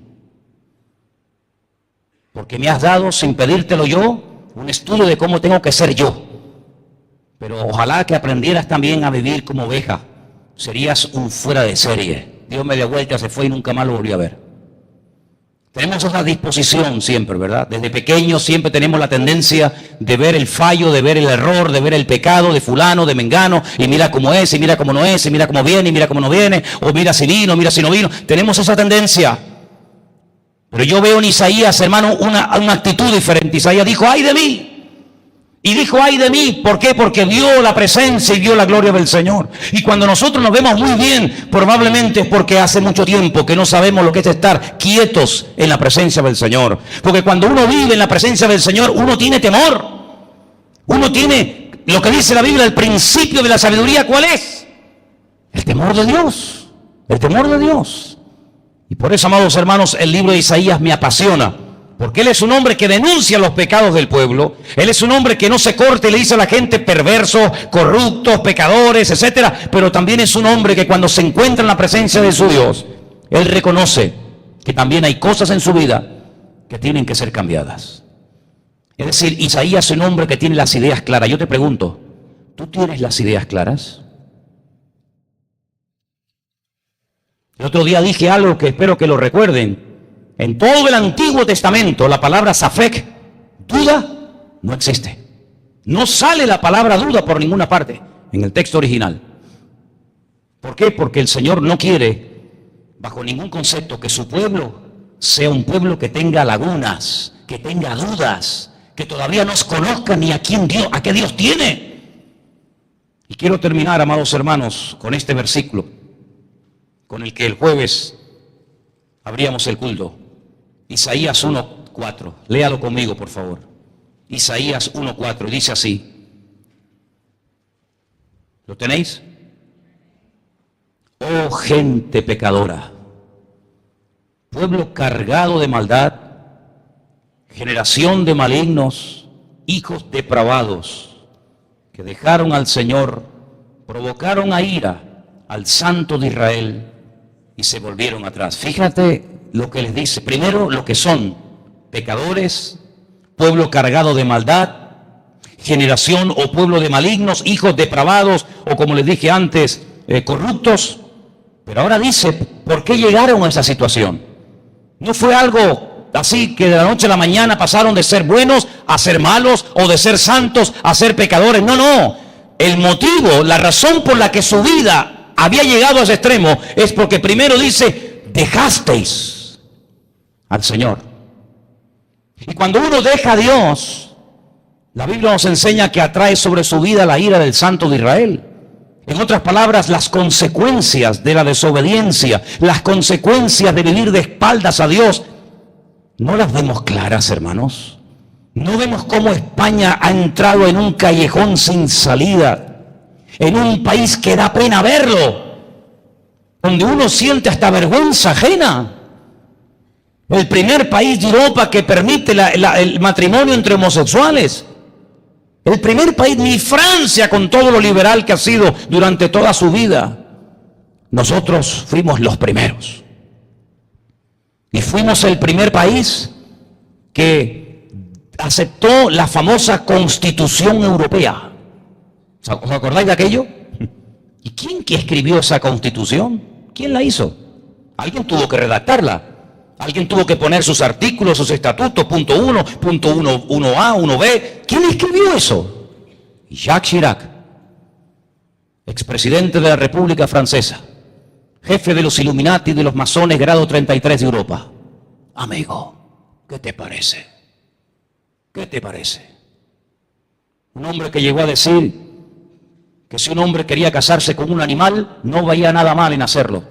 A: Porque me has dado, sin pedírtelo yo, un estudio de cómo tengo que ser yo. Pero ojalá que aprendieras también a vivir como oveja. Serías un fuera de serie. Dio media vuelta, se fue y nunca más lo volví a ver. Tenemos esa disposición siempre, ¿verdad? Desde pequeños siempre tenemos la tendencia de ver el fallo, de ver el error, de ver el pecado de fulano, de mengano, y mira cómo es, y mira cómo no es, y mira cómo viene, y mira cómo no viene, o mira si vino, mira si no vino. Tenemos esa tendencia. Pero yo veo en Isaías, hermano, una actitud diferente. Isaías dijo, ¡ay de mí! Y dijo, ay de mí, ¿por qué? Porque vio la presencia y vio la gloria del Señor. Y cuando nosotros nos vemos muy bien, probablemente es porque hace mucho tiempo que no sabemos lo que es estar quietos en la presencia del Señor. Porque cuando uno vive en la presencia del Señor, uno tiene temor. Uno tiene lo que dice la Biblia, el principio de la sabiduría, ¿cuál es? El temor de Dios. El temor de Dios. Y por eso, amados hermanos, el libro de Isaías me apasiona. Porque él es un hombre que denuncia los pecados del pueblo. Él es un hombre que no se corta y le dice a la gente perversos, corruptos, pecadores, etcétera. Pero también es un hombre que cuando se encuentra en la presencia de su Dios, él reconoce que también hay cosas en su vida que tienen que ser cambiadas. Es decir, Isaías es un hombre que tiene las ideas claras. Yo te pregunto, ¿tú tienes las ideas claras? El otro día dije algo que espero que lo recuerden. En todo el Antiguo Testamento, la palabra safek, duda, no existe. No sale la palabra duda por ninguna parte en el texto original. ¿Por qué? Porque el Señor no quiere, bajo ningún concepto, que su pueblo sea un pueblo que tenga lagunas, que tenga dudas, que todavía no conozca ni a quién Dios, a qué Dios tiene. Y quiero terminar, amados hermanos, con este versículo, con el que el jueves abríamos el culto. Isaías 1:4. Léalo conmigo, por favor. Isaías 1:4. Dice así. ¿Lo tenéis? Oh gente pecadora, pueblo cargado de maldad, generación de malignos, hijos depravados, que dejaron al Señor, provocaron a ira al Santo de Israel y se volvieron atrás. Fíjate lo que les dice. Primero, lo que son: pecadores, pueblo cargado de maldad, generación o pueblo de malignos, hijos depravados, o como les dije antes, corruptos. Pero ahora dice, ¿por qué llegaron a esa situación? No fue algo así que de la noche a la mañana pasaron de ser buenos a ser malos, o de ser santos a ser pecadores. No, no. El motivo, la razón por la que su vida había llegado a ese extremo es porque primero dice, dejasteis al Señor. Y cuando uno deja a Dios, la Biblia nos enseña que atrae sobre su vida la ira del Santo de Israel. En otras palabras, las consecuencias de la desobediencia, las consecuencias de vivir de espaldas a Dios, no las vemos claras, hermanos. No vemos cómo España ha entrado en un callejón sin salida, en un país que da pena verlo, donde uno siente hasta vergüenza ajena. El primer país de Europa que permite el matrimonio entre homosexuales. El primer país, ni Francia, con todo lo liberal que ha sido durante toda su vida. Nosotros fuimos los primeros. Y fuimos el primer país que aceptó la famosa Constitución Europea. ¿Os acordáis de aquello? ¿Y quién que escribió esa Constitución? ¿Quién la hizo? Alguien tuvo que redactarla. Alguien tuvo que poner sus artículos, sus estatutos, punto 1, punto 1A, 1B. ¿Quién escribió eso? Jacques Chirac, expresidente de la República Francesa, jefe de los Illuminati, de los masones, grado 33 de Europa. Amigo, ¿qué te parece? ¿Qué te parece? Un hombre que llegó a decir que si un hombre quería casarse con un animal, no veía nada mal en hacerlo,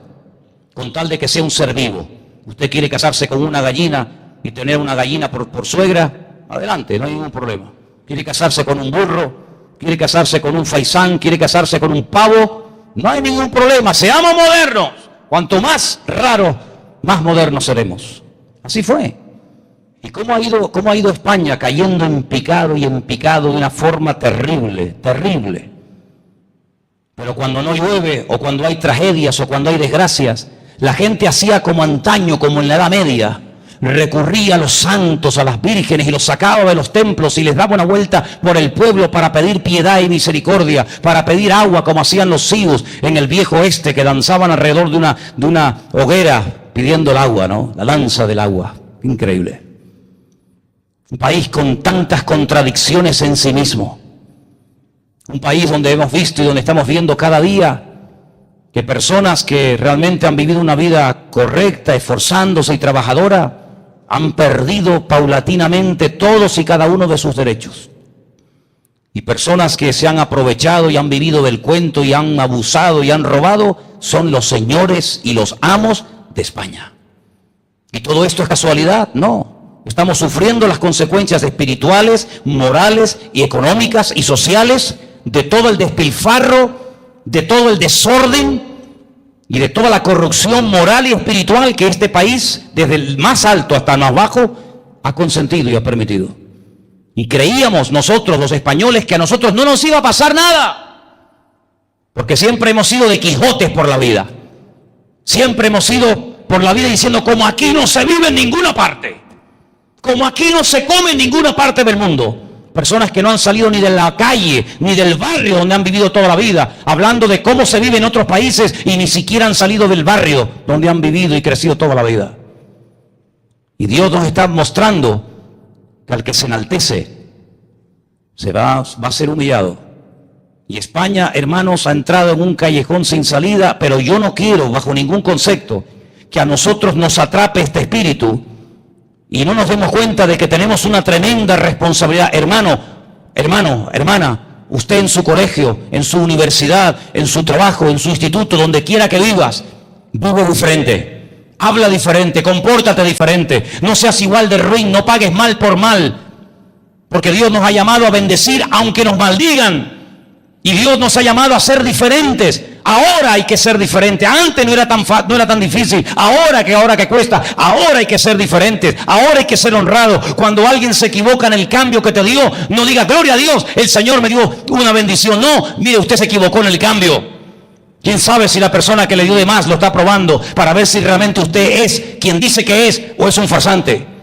A: con tal de que sea un ser vivo. Usted quiere casarse con una gallina y tener una gallina por suegra, adelante, no hay ningún problema. Quiere casarse con un burro, quiere casarse con un faisán, quiere casarse con un pavo, no hay ningún problema. Seamos modernos. Cuanto más raro, más modernos seremos. Así fue. ¿Y cómo ha ido España cayendo en picado y en picado de una forma terrible, terrible? Pero cuando no llueve, o cuando hay tragedias, o cuando hay desgracias, la gente hacía como antaño, como en la Edad Media. Recurría a los santos, a las vírgenes, y los sacaba de los templos y les daba una vuelta por el pueblo para pedir piedad y misericordia, para pedir agua, como hacían los sius en el viejo oeste, que danzaban alrededor de una hoguera pidiendo el agua, ¿no? La danza del agua. Increíble. Un país con tantas contradicciones en sí mismo. Un país donde hemos visto y donde estamos viendo cada día que personas que realmente han vivido una vida correcta, esforzándose y trabajadora, han perdido paulatinamente todos y cada uno de sus derechos. Y personas que se han aprovechado y han vivido del cuento y han abusado y han robado son los señores y los amos de España. ¿Y todo esto es casualidad? No. Estamos sufriendo las consecuencias espirituales, morales y económicas y sociales de todo el despilfarro, de todo el desorden y de toda la corrupción moral y espiritual que este país, desde el más alto hasta el más bajo, ha consentido y ha permitido. Y creíamos nosotros, los españoles, que a nosotros no nos iba a pasar nada, porque siempre hemos sido de Quijotes por la vida. Siempre hemos ido por la vida diciendo, como aquí no se vive en ninguna parte, como aquí no se come en ninguna parte del mundo. Personas que no han salido ni de la calle, ni del barrio donde han vivido toda la vida, hablando de cómo se vive en otros países y ni siquiera han salido del barrio donde han vivido y crecido toda la vida. Y Dios nos está mostrando que al que se enaltece va a ser humillado. Y España, hermanos, ha entrado en un callejón sin salida, pero yo no quiero, bajo ningún concepto, que a nosotros nos atrape este espíritu y no nos demos cuenta de que tenemos una tremenda responsabilidad. Hermano, hermana, usted en su colegio, en su universidad, en su trabajo, en su instituto, donde quiera que vivas, vive diferente, habla diferente, compórtate diferente, no seas igual de ruin, no pagues mal por mal, porque Dios nos ha llamado a bendecir aunque nos maldigan. Y Dios nos ha llamado a ser diferentes. Ahora hay que ser diferente. Antes no era tan difícil. Ahora que cuesta. Ahora hay que ser diferentes. Ahora hay que ser honrado. Cuando alguien se equivoca en el cambio que te dio, no diga gloria a Dios, el Señor me dio una bendición. No, mire, usted se equivocó en el cambio. ¿Quién sabe si la persona que le dio de más lo está probando para ver si realmente usted es quien dice que es o es un farsante?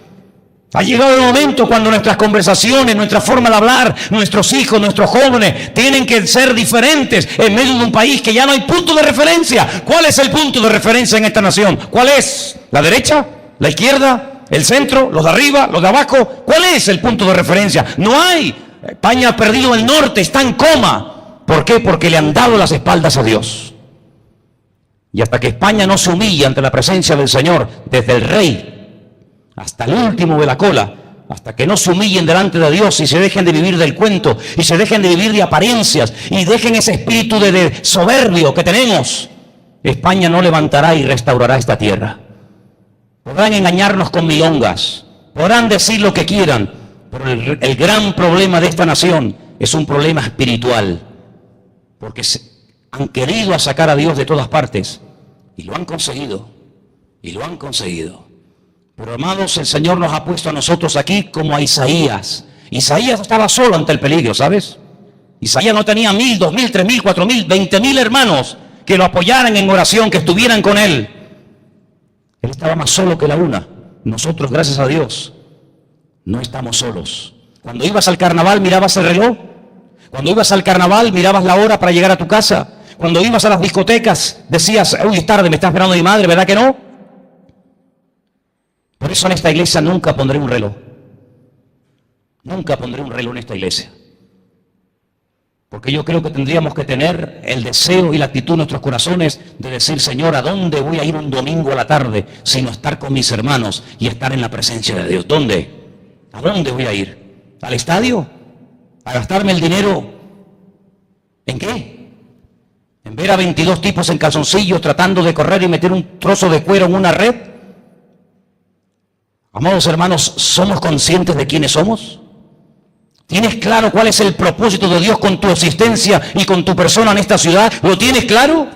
A: Ha llegado el momento cuando nuestras conversaciones, nuestra forma de hablar, nuestros hijos, nuestros jóvenes, tienen que ser diferentes en medio de un país que ya no hay punto de referencia. ¿Cuál es el punto de referencia en esta nación? ¿Cuál es? ¿La derecha? ¿La izquierda? ¿El centro? ¿Los de arriba? ¿Los de abajo? ¿Cuál es el punto de referencia? No hay. España ha perdido el norte, está en coma. ¿Por qué? Porque le han dado las espaldas a Dios. Y hasta que España no se humille ante la presencia del Señor, desde el rey hasta el último de la cola, hasta que no se humillen delante de Dios y se dejen de vivir del cuento y se dejen de vivir de apariencias y dejen ese espíritu de soberbio que tenemos, España no levantará y restaurará esta tierra. Podrán engañarnos con milongas, podrán decir lo que quieran, pero el gran problema de esta nación es un problema espiritual, porque han querido sacar a Dios de todas partes y lo han conseguido, Pero amados, el Señor nos ha puesto a nosotros aquí como a Isaías. Isaías estaba solo ante el peligro, ¿sabes? Isaías no tenía 1,000, 2,000, 3,000, 4,000, 20,000 hermanos que lo apoyaran en oración, que estuvieran con él. Él estaba más solo que la una. Nosotros, gracias a Dios, no estamos solos. Cuando ibas al carnaval, mirabas el reloj. Cuando ibas al carnaval, mirabas la hora para llegar a tu casa. Cuando ibas a las discotecas, decías, uy, es tarde, me está esperando mi madre, ¿verdad que no? Por eso en esta iglesia nunca pondré un reloj. Nunca pondré un reloj en esta iglesia. Porque yo creo que tendríamos que tener el deseo y la actitud en nuestros corazones de decir, Señor, ¿a dónde voy a ir un domingo a la tarde sino estar con mis hermanos y estar en la presencia de Dios? ¿Dónde? ¿A dónde voy a ir? ¿Al estadio? ¿A gastarme el dinero? ¿En qué? ¿En ver a 22 tipos en calzoncillos tratando de correr y meter un trozo de cuero en una red? Amados hermanos, ¿somos conscientes de quiénes somos? ¿Tienes claro cuál es el propósito de Dios con tu existencia y con tu persona en esta ciudad? ¿Lo tienes claro?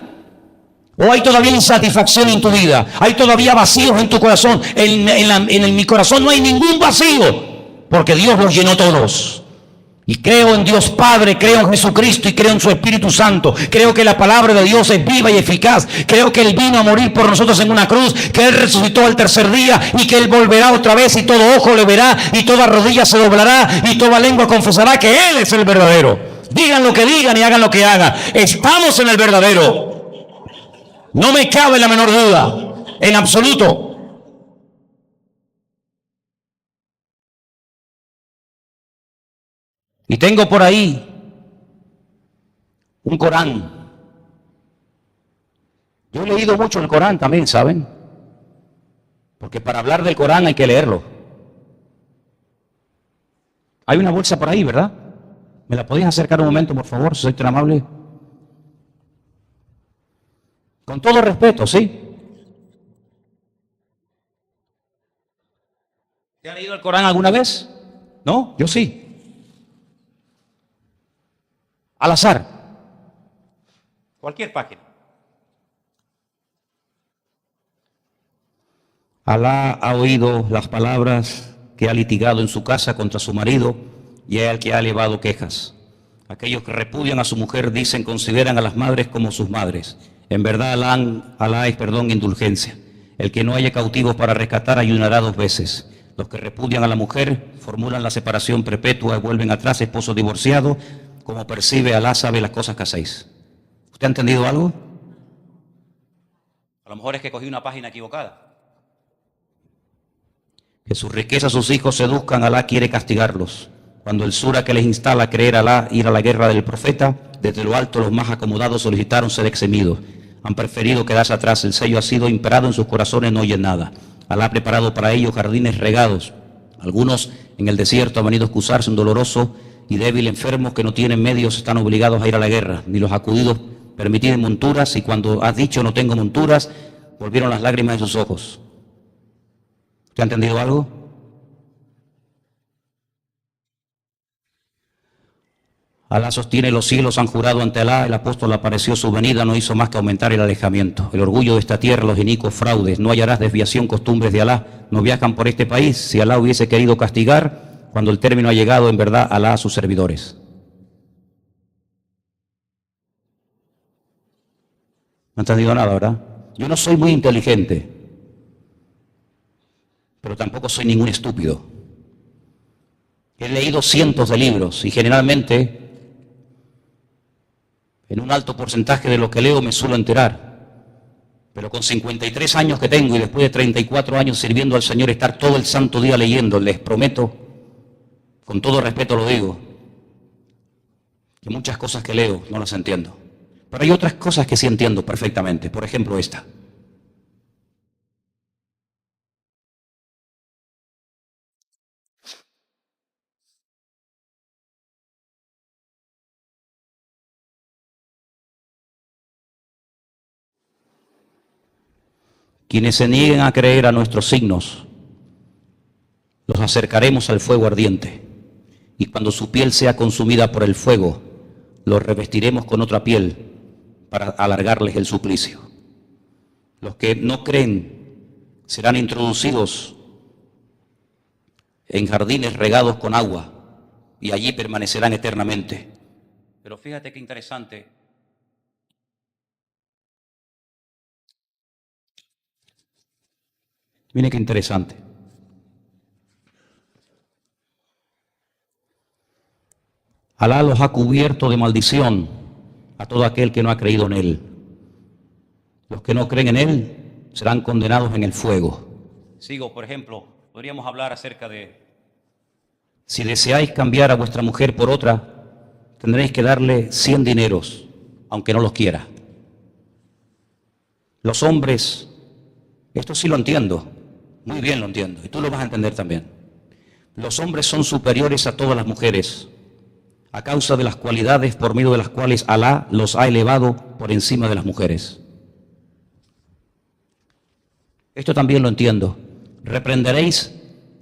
A: ¿O hay todavía insatisfacción en tu vida? ¿Hay todavía vacíos en tu corazón? En mi corazón no hay ningún vacío, porque Dios los llenó todos. Y creo en Dios Padre, creo en Jesucristo y creo en su Espíritu Santo. Creo que la palabra de Dios es viva y eficaz. Creo que Él vino a morir por nosotros en una cruz, que Él resucitó al tercer día y que Él volverá otra vez y todo ojo le verá y toda rodilla se doblará y toda lengua confesará que Él es el verdadero. Digan lo que digan y hagan lo que hagan. Estamos en el verdadero. No me cabe la menor duda, en absoluto. Y tengo por ahí un Corán. Yo he leído mucho el Corán también, ¿saben? Porque para hablar del Corán hay que leerlo. Hay una bolsa por ahí, ¿verdad? ¿Me la podéis acercar un momento, por favor, si soy tan amable? Con todo respeto, ¿sí? ¿Te ha leído el Corán alguna vez? ¿No? Yo sí. Al azar. Cualquier página. Alá ha oído las palabras que ha litigado en su casa contra su marido y es el que ha elevado quejas. Aquellos que repudian a su mujer dicen, consideran a las madres como sus madres. En verdad Alá es indulgencia. El que no haya cautivos para rescatar ayunará 2 veces. Los que repudian a la mujer formulan la separación perpetua y vuelven atrás, esposo divorciado. Como percibe Alá, sabe las cosas que hacéis. ¿Usted ha entendido algo? A lo mejor es que cogí una página equivocada. Que sus riquezas sus hijos seduzcan, Alá quiere castigarlos. Cuando el sura que les instala a creer a Alá, ir a la guerra del profeta, desde lo alto los más acomodados solicitaron ser eximidos. Han preferido quedarse atrás, el sello ha sido imperado en sus corazones, no oyen nada. Alá ha preparado para ellos jardines regados. Algunos en el desierto han venido a excusarse, un doloroso y débil enfermos que no tienen medios están obligados a ir a la guerra, ni los acudidos permitidos monturas, y cuando has dicho no tengo monturas, volvieron las lágrimas de sus ojos. ¿Usted ha entendido algo? Alá sostiene, los cielos han jurado ante Alá, el apóstol apareció, su venida no hizo más que aumentar el alejamiento. El orgullo de esta tierra, los inicuos fraudes, no hallarás desviación, costumbres de Alá, no viajan por este país. Si Alá hubiese querido castigar, cuando el término ha llegado, en verdad Alá a sus servidores. No he entendido nada, ¿verdad? Yo no soy muy inteligente, pero tampoco soy ningún estúpido. He leído cientos de libros y generalmente en un alto porcentaje de lo que leo me suelo enterar. Pero con 53 años que tengo y después de 34 años sirviendo al Señor, estar todo el santo día leyendo, les prometo, con todo respeto lo digo, que muchas cosas que leo no las entiendo. Pero hay otras cosas que sí entiendo perfectamente. Por ejemplo, esta. Quienes se nieguen a creer a nuestros signos, los acercaremos al fuego ardiente, y cuando su piel sea consumida por el fuego, los revestiremos con otra piel para alargarles el suplicio. Los que no creen serán introducidos en jardines regados con agua, y allí permanecerán eternamente. Pero fíjate qué interesante. Miren qué interesante. Alá los ha cubierto de maldición a todo aquel que no ha creído en Él. Los que no creen en Él serán condenados en el fuego. Sigo, por ejemplo, podríamos hablar acerca de: si deseáis cambiar a vuestra mujer por otra, tendréis que darle 100 dineros, aunque no los quiera. Los hombres, esto sí lo entiendo, muy bien lo entiendo, y tú lo vas a entender también. Los hombres son superiores a todas las mujeres, a causa de las cualidades por medio de las cuales Alá los ha elevado por encima de las mujeres. Esto también lo entiendo. Reprenderéis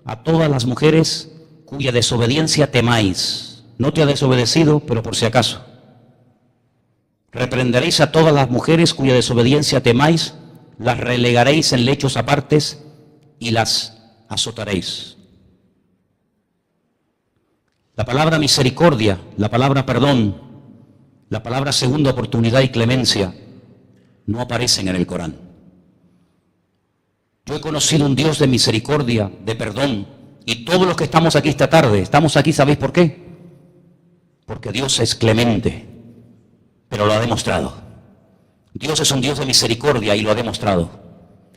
A: a todas las mujeres cuya desobediencia temáis. No te ha desobedecido, pero por si acaso. Reprenderéis a todas las mujeres cuya desobediencia temáis, las relegaréis en lechos apartes y las azotaréis. La palabra misericordia, la palabra perdón, la palabra segunda oportunidad y clemencia no aparecen en el Corán. Yo he conocido un Dios de misericordia, de perdón, y todos los que estamos aquí esta tarde, estamos aquí, ¿sabéis por qué? Porque Dios es clemente, pero lo ha demostrado. Dios es un Dios de misericordia y lo ha demostrado.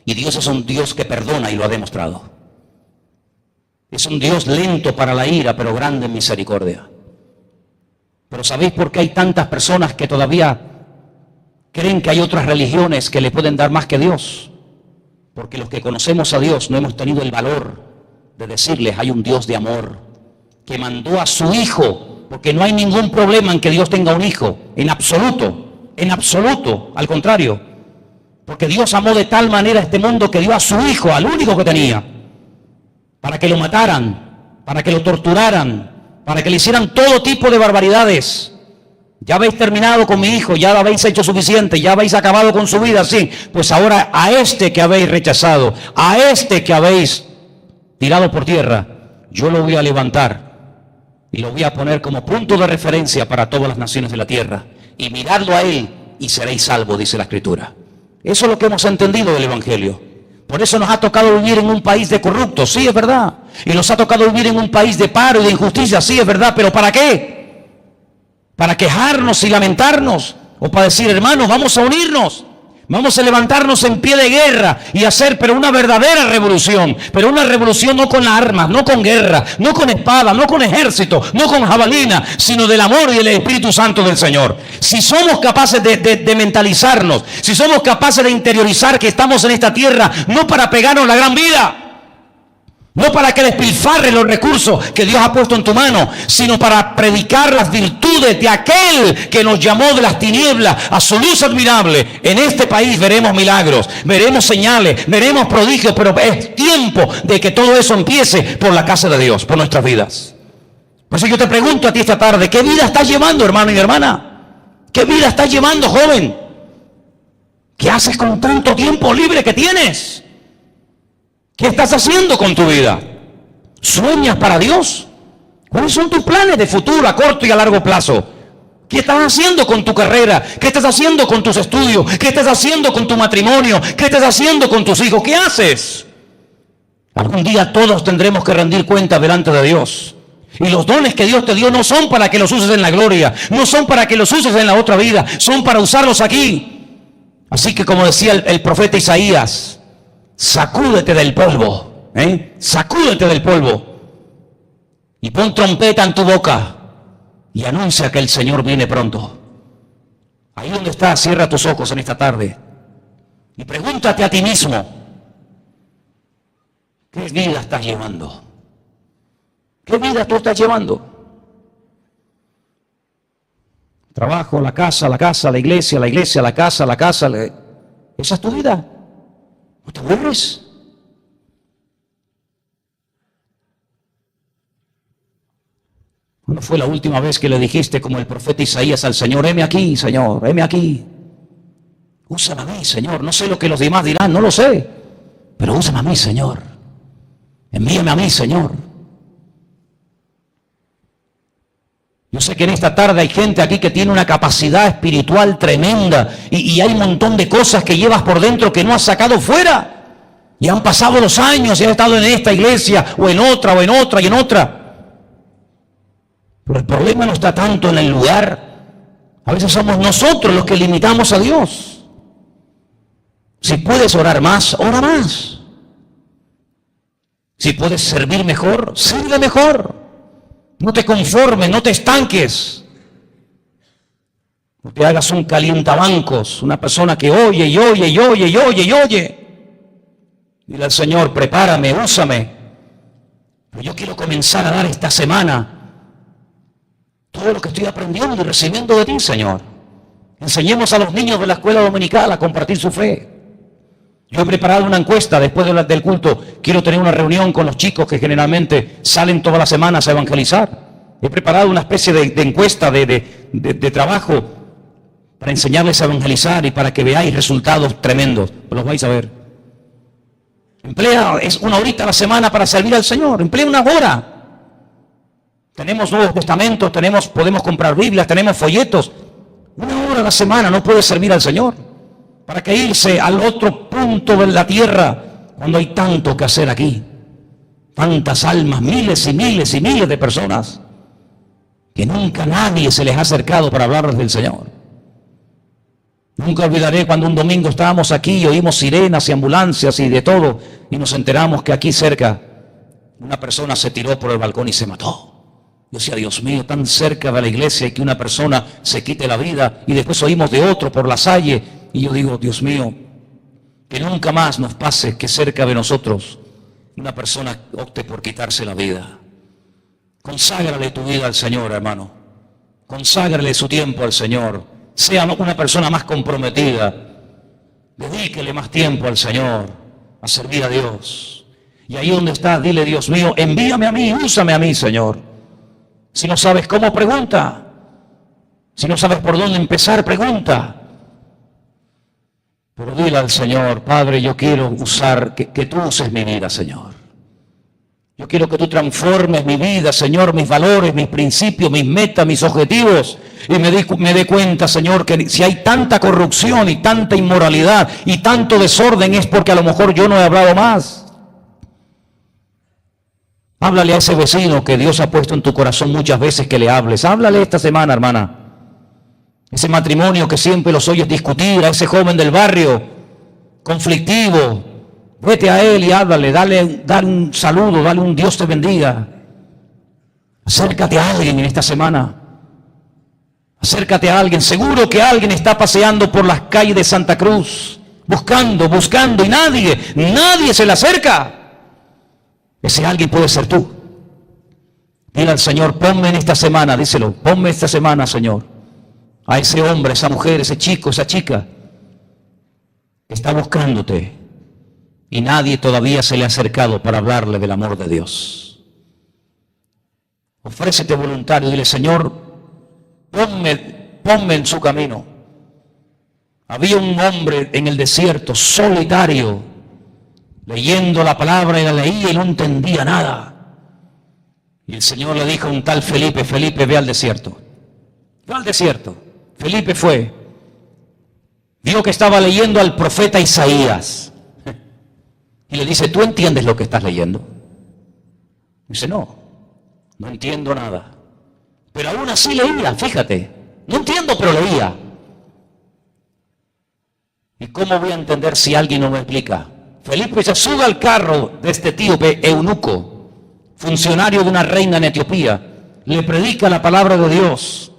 A: Y Dios es un Dios que perdona y lo ha demostrado. Es un Dios lento para la ira, pero grande en misericordia. Pero ¿sabéis por qué hay tantas personas que todavía creen que hay otras religiones que le pueden dar más que Dios? Porque los que conocemos a Dios no hemos tenido el valor de decirles: hay un Dios de amor que mandó a su Hijo porque no hay ningún problema en que Dios tenga un hijo, en absoluto, al contrario, porque Dios amó de tal manera a este mundo que dio a su hijo, al único que tenía, para que lo mataran, para que lo torturaran, para que le hicieran todo tipo de barbaridades. Ya habéis terminado con mi hijo, ya habéis hecho suficiente, ya habéis acabado con su vida, sí. Pues ahora a este que habéis rechazado, a este que habéis tirado por tierra, yo lo voy a levantar y lo voy a poner como punto de referencia para todas las naciones de la tierra. Y miradlo a él y seréis salvos, dice la Escritura. Eso es lo que hemos entendido del Evangelio. Por eso nos ha tocado vivir en un país de corruptos, sí, es verdad. Y nos ha tocado vivir en un país de paro y de injusticia, sí, es verdad. ¿Pero para qué? ¿Para quejarnos y lamentarnos? ¿O para decir, hermanos, vamos a unirnos? Vamos a levantarnos en pie de guerra y hacer, pero una verdadera revolución. Pero una revolución no con armas, no con guerra, no con espada, no con ejército, no con jabalina, sino del amor y del Espíritu Santo del Señor. Si somos capaces de mentalizarnos, si somos capaces de interiorizar que estamos en esta tierra no para pegarnos la gran vida, no para que despilfarre los recursos que Dios ha puesto en tu mano, sino para predicar las virtudes de aquel que nos llamó de las tinieblas a su luz admirable. En este país veremos milagros, veremos señales, veremos prodigios, pero es tiempo de que todo eso empiece por la casa de Dios, por nuestras vidas. Por eso yo te pregunto a ti esta tarde, ¿qué vida estás llevando, hermano y hermana? ¿Qué vida estás llevando, joven? ¿Qué haces con tanto tiempo libre que tienes? ¿Qué estás haciendo con tu vida? ¿Sueñas para Dios? ¿Cuáles son tus planes de futuro a corto y a largo plazo? ¿Qué estás haciendo con tu carrera? ¿Qué estás haciendo con tus estudios? ¿Qué estás haciendo con tu matrimonio? ¿Qué estás haciendo con tus hijos? ¿Qué haces? Algún día todos tendremos que rendir cuenta delante de Dios. Y los dones que Dios te dio no son para que los uses en la gloria, no son para que los uses en la otra vida, son para usarlos aquí. Así que como decía el profeta Isaías, sacúdete del polvo, sacúdete del polvo y pon trompeta en tu boca y anuncia que el Señor viene pronto. Ahí donde estás, cierra tus ojos en esta tarde y pregúntate a ti mismo, ¿qué vida estás llevando? ¿Qué vida tú estás llevando? Trabajo, la casa, la iglesia, la casa, ¿esa es tu vida? ¿No te aburres? ¿Cuándo fue la última vez que le dijiste como el profeta Isaías al Señor, heme aquí, Señor, heme aquí? Úsame a mí, Señor. No sé lo que los demás dirán, no lo sé. Pero úsame a mí, Señor. Envíame a mí, Señor. Yo sé que en esta tarde hay gente aquí que tiene una capacidad espiritual tremenda y hay un montón de cosas que llevas por dentro que no has sacado fuera. Y han pasado los años y has estado en esta iglesia o en otra o en otra y en otra. Pero el problema no está tanto en el lugar. A veces somos nosotros los que limitamos a Dios. Si puedes orar más, ora más. Si puedes servir mejor, sirve mejor. No te conformes, no te estanques. No te hagas un calientabancos, una persona que oye y oye y oye y oye y oye. Dile al Señor, prepárame, úsame. Pero yo quiero comenzar a dar esta semana todo lo que estoy aprendiendo y recibiendo de ti, Señor. Enseñemos a los niños de la escuela dominical a compartir su fe. Yo he preparado una encuesta después del culto. Quiero tener una reunión con los chicos que generalmente salen todas las semanas a evangelizar. He preparado una especie de encuesta de trabajo para enseñarles a evangelizar y para que veáis resultados tremendos. Los vais a ver. Emplea una horita a la semana para servir al Señor. Emplea una hora. Tenemos Nuevos Testamentos, podemos comprar Biblias, tenemos folletos. Una hora a la semana no puedes servir al Señor. ¿Para qué irse al otro punto de la tierra cuando hay tanto que hacer aquí? Tantas almas, miles y miles y miles de personas que nunca nadie se les ha acercado para hablarles del Señor. Nunca olvidaré cuando un domingo estábamos aquí y oímos sirenas y ambulancias y de todo y nos enteramos que aquí cerca una persona se tiró por el balcón y se mató. Yo decía, Dios mío, tan cerca de la iglesia y que una persona se quite la vida y después oímos de otro por la Salle. Y yo digo, Dios mío, que nunca más nos pase que cerca de nosotros una persona opte por quitarse la vida. Conságrale tu vida al Señor, hermano. Conságrale su tiempo al Señor. Sea una persona más comprometida. Dedíquele más tiempo al Señor, a servir a Dios. Y ahí donde estás, dile: Dios mío, envíame a mí, úsame a mí, Señor. Si no sabes cómo, pregunta. Si no sabes por dónde empezar, pregunta. Pero dile al Señor: Padre, yo quiero que tú uses mi vida, Señor. Yo quiero que tú transformes mi vida, Señor, mis valores, mis principios, mis metas, mis objetivos. Y me dé cuenta, Señor, que si hay tanta corrupción y tanta inmoralidad y tanto desorden, es porque a lo mejor yo no he hablado más. Háblale a ese vecino que Dios ha puesto en tu corazón muchas veces que le hables. Háblale esta semana, hermana. Ese matrimonio que siempre los oyes discutir, a ese joven del barrio conflictivo. Vete a él y háblale, dale un saludo, dale un Dios te bendiga. Acércate a alguien en esta semana. Acércate a alguien. Seguro que alguien está paseando por las calles de Santa Cruz, buscando, y nadie se le acerca. Ese alguien puede ser tú. Dile al Señor: ponme en esta semana, díselo, ponme esta semana, Señor, a ese hombre, esa mujer, ese chico, esa chica que está buscándote y nadie todavía se le ha acercado para hablarle del amor de Dios. Ofrécete voluntario, dile: Señor, ponme en su camino. Había un hombre en el desierto, solitario, leyendo la palabra, y la leía y no entendía nada. Y el Señor le dijo a un tal Felipe: Felipe, ve al desierto. Ve al desierto. Felipe fue. Vio que estaba leyendo al profeta Isaías. Y le dice: ¿tú entiendes lo que estás leyendo? Dice: no entiendo nada. Pero aún así leía, fíjate. No entiendo, pero leía. ¿Y cómo voy a entender si alguien no me explica? Felipe se sube al carro de este etíope eunuco, funcionario de una reina en Etiopía, le predica la palabra de Dios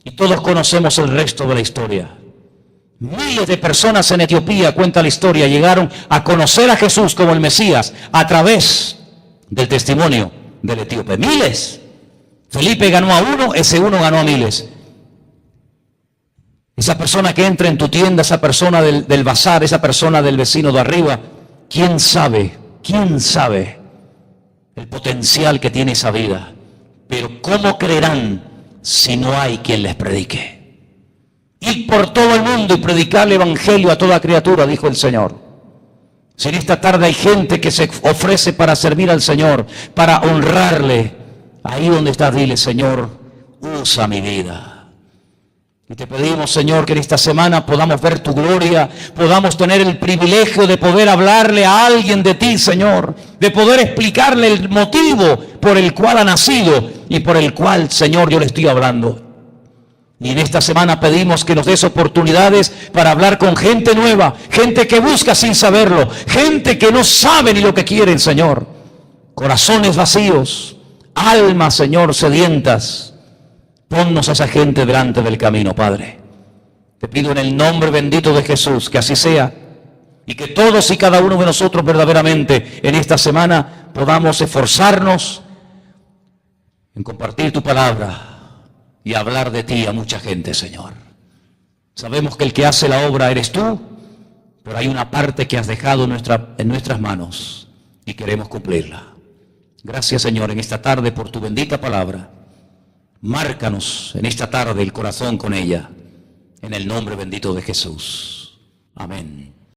A: y todos conocemos el resto de la historia. Miles de personas en Etiopía, cuenta la historia, llegaron a conocer a Jesús como el Mesías a través del testimonio del etíope. Miles. Felipe ganó a uno, ese uno ganó a miles. Esa persona que entra en tu tienda, esa persona del bazar, esa persona del vecino de arriba, ¿quién sabe el potencial que tiene esa vida? Pero ¿cómo creerán si no hay quien les predique? Ir por todo el mundo y predicar el evangelio a toda criatura, dijo el Señor. Si en esta tarde hay gente que se ofrece para servir al Señor, para honrarle, ahí donde estás, dile: Señor, usa mi vida. Y te pedimos, Señor, que en esta semana podamos ver tu gloria, podamos tener el privilegio de poder hablarle a alguien de ti, Señor, de poder explicarle el motivo por el cual ha nacido y por el cual, Señor, yo le estoy hablando. Y en esta semana pedimos que nos des oportunidades para hablar con gente nueva, gente que busca sin saberlo, gente que no sabe ni lo que quieren, Señor. Corazones vacíos, almas, Señor, sedientas. Ponnos a esa gente delante del camino, Padre. Te pido en el nombre bendito de Jesús que así sea y que todos y cada uno de nosotros verdaderamente en esta semana podamos esforzarnos en compartir tu palabra y hablar de ti a mucha gente, Señor. Sabemos que el que hace la obra eres tú, pero hay una parte que has dejado en nuestras manos y queremos cumplirla. Gracias, Señor, en esta tarde por tu bendita palabra. Márcanos en esta tarde el corazón con ella, en el nombre bendito de Jesús. Amén.